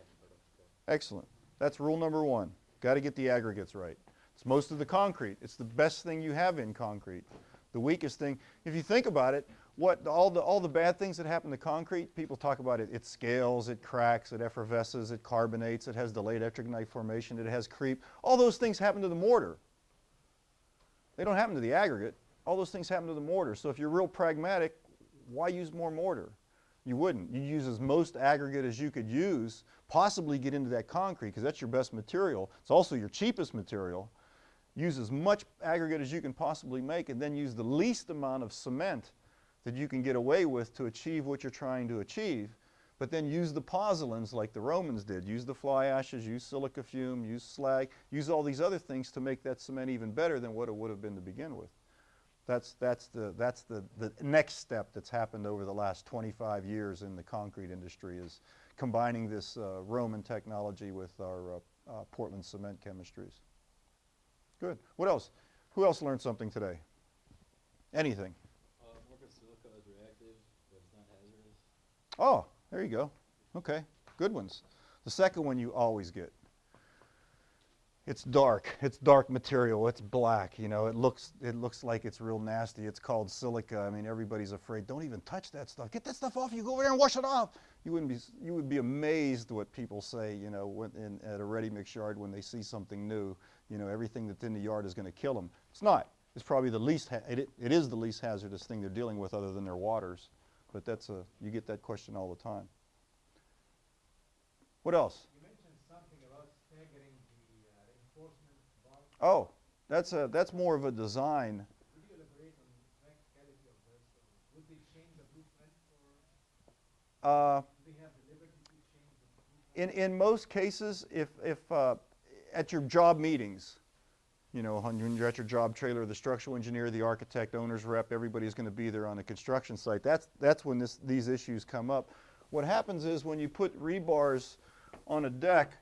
A: Excellent. That's rule number one. Got to get the aggregates right. It's most of the concrete. It's the best thing you have in concrete. The weakest thing, if you think about it, all the bad things that happen to concrete, people talk about it. It scales, it cracks, it effervesces, it carbonates, it has delayed electric formation, it has creep. All those things happen to the mortar. They don't happen to the aggregate. All those things happen to the mortar. So if you're real pragmatic, why use more mortar? You wouldn't. You use as most aggregate as you could use, possibly get into that concrete, because that's your best material. It's also your cheapest material. Use as much aggregate as you can possibly make, and then use the least amount of cement that you can get away with to achieve what you're trying to achieve. But then use the pozzolans like the Romans did. Use the fly ashes, use silica fume, use slag, use all these other things to make that cement even better than what it would have been to begin with. That's the next step that's happened over the last 25 years in the concrete industry, is combining this Roman technology with our Portland cement chemistries. Good. What else? Who else learned something today? Anything?
N: More for silica is reactive, but it's not hazardous.
A: Oh, there you go. Okay, good ones. The second one you always get. It's dark. It's dark material. It's black. It looks like it's real nasty. It's called silica. I mean, everybody's afraid. Don't even touch that stuff. Get that stuff off you. Go over there and wash it off. You would be amazed what people say. At a ready mix yard when they see something new. Everything that's in the yard is going to kill them. It's not. It's probably the least. It is the least hazardous thing they're dealing with, other than their waters. But you get that question all the time. What else?
L: You mentioned something about staggering the reinforcement bar.
A: Oh, that's more of a design.
L: Could you elaborate on the practicality of this? Would they change the blueprint, or do they have the liberty to change the blueprint?
A: In most cases, if at your job meetings, when you're at your job trailer, the structural engineer, the architect, owner's rep, everybody's going to be there on the construction site. That's when these issues come up. What happens is when you put rebars on a deck,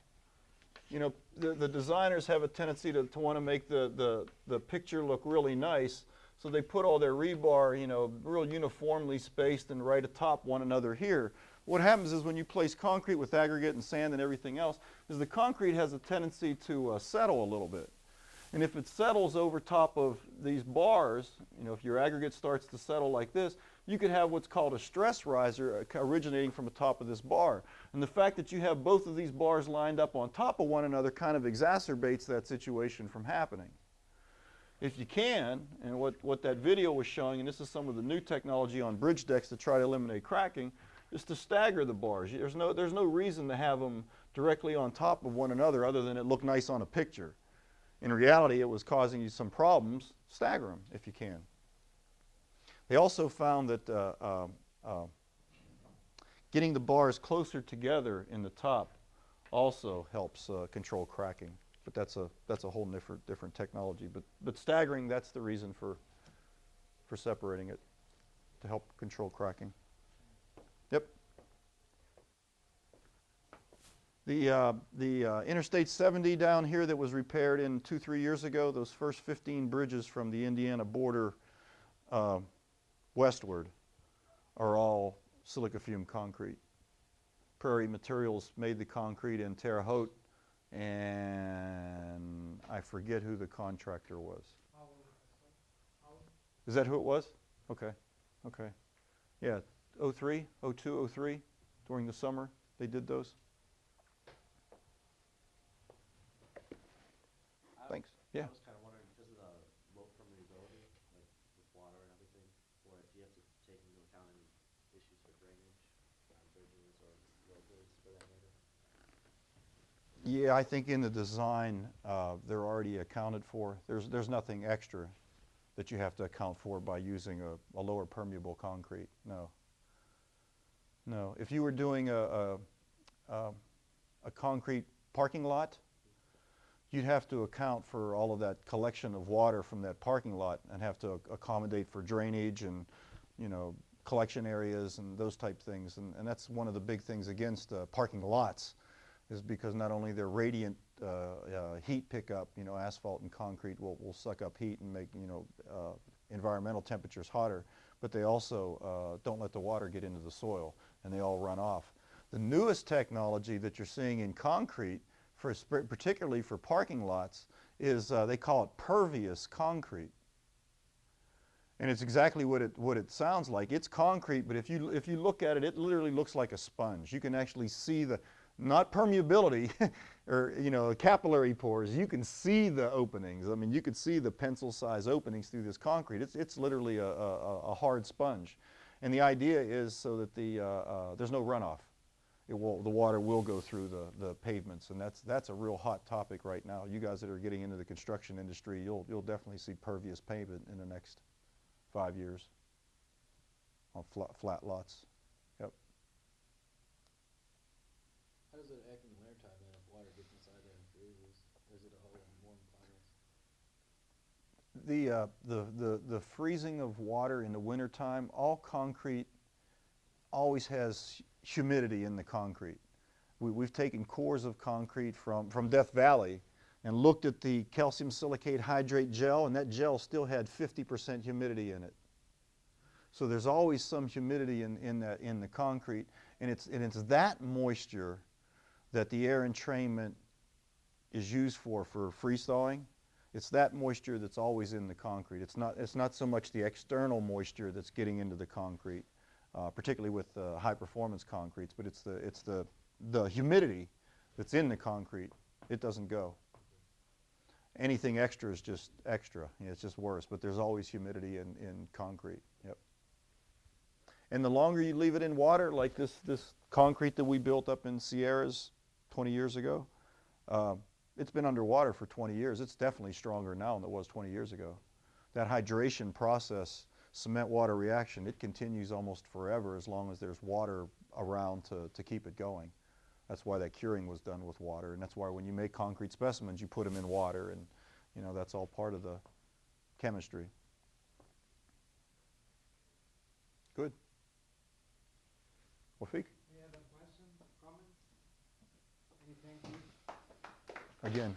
A: the designers have a tendency to want to make the picture look really nice, so they put all their rebar, real uniformly spaced and right atop one another here. what happens is when you place concrete with aggregate and sand and everything else, is the concrete has a tendency to settle a little bit. And if it settles over top of these bars, you know, if your aggregate starts to settle like this, you could have what's called a stress riser originating from the top of this bar. And the fact that you have both of these bars lined up on top of one another kind of exacerbates that situation from happening. If you can, and what that video was showing, and this is some of the new technology on bridge decks to try to eliminate cracking, is to stagger the bars. There's no reason to have them directly on top of one another other than it look nice on a picture. In reality, it was causing you some problems. Stagger them if you can. They also found that getting the bars closer together in the top also helps control cracking. But that's a whole different technology. But staggering, that's the reason for separating it, to help control cracking. Yep. The Interstate 70 down here that was repaired 2-3 years ago, those first 15 bridges from the Indiana border westward are all silica fume concrete. Prairie Materials made the concrete in Terre Haute, and I forget who the contractor was. Is that who it was? Okay, okay. Yeah, 03, 02, 03, during the summer, they did those. Thanks. Yeah.
N: I was kind of wondering, because of the low permeability, like with water and everything, or if you have to take into account any issues for drainage on bridges or roadways for that matter?
A: Yeah, I think in the design, they're already accounted for. There's nothing extra that you have to account for by using a lower permeable concrete. No. No. If you were doing a concrete parking lot, you'd have to account for all of that collection of water from that parking lot and have to accommodate for drainage and, you know, collection areas and those type things. And that's one of the big things against parking lots, is because not only their radiant heat pickup, you know, asphalt and concrete will suck up heat and make, you know, environmental temperatures hotter, but they also don't let the water get into the soil and they all run off. The newest technology that you're seeing in concrete, particularly for parking lots, is they call it pervious concrete. And it's exactly what it sounds like. It's concrete, but if you look at it, it literally looks like a sponge. You can actually see the, not permeability or, you know, capillary pores. You can see the openings. I mean, you could see the pencil-size openings through this concrete. It's literally a hard sponge. And the idea is so that there's no runoff. The water will go through the pavements, and that's a real hot topic right now. You guys that are getting into the construction industry, you'll definitely see pervious pavement in the next 5 years on flat lots. Yep.
N: How does it act in the wintertime then if water gets inside there and freezes? Or is it all warm climates?
A: The freezing of water in the wintertime, all concrete always has humidity in the concrete. We've taken cores of concrete from Death Valley and looked at the calcium silicate hydrate gel, and that gel still had 50% humidity in it. So there's always some humidity in the concrete, and it's that moisture that the air entrainment is used for freeze thawing. It's that moisture that's always in the concrete. It's not so much the external moisture that's getting into the concrete, particularly with high performance concretes, but it's the humidity that's in the concrete. It doesn't go. Anything extra is just extra. You know, it's just worse, but there's always humidity in concrete. Yep. And the longer you leave it in water, like this concrete that we built up in Sierras 20 years ago, it's been underwater for 20 years. It's definitely stronger now than it was 20 years ago. That hydration process, cement-water reaction, it continues almost forever as long as there's water around to keep it going. That's why that curing was done with water, and that's why when you make concrete specimens, you put them in water, and you know, that's all part of the chemistry. Good. Wafeek?
L: Any other questions, comments? Anything?
A: Again.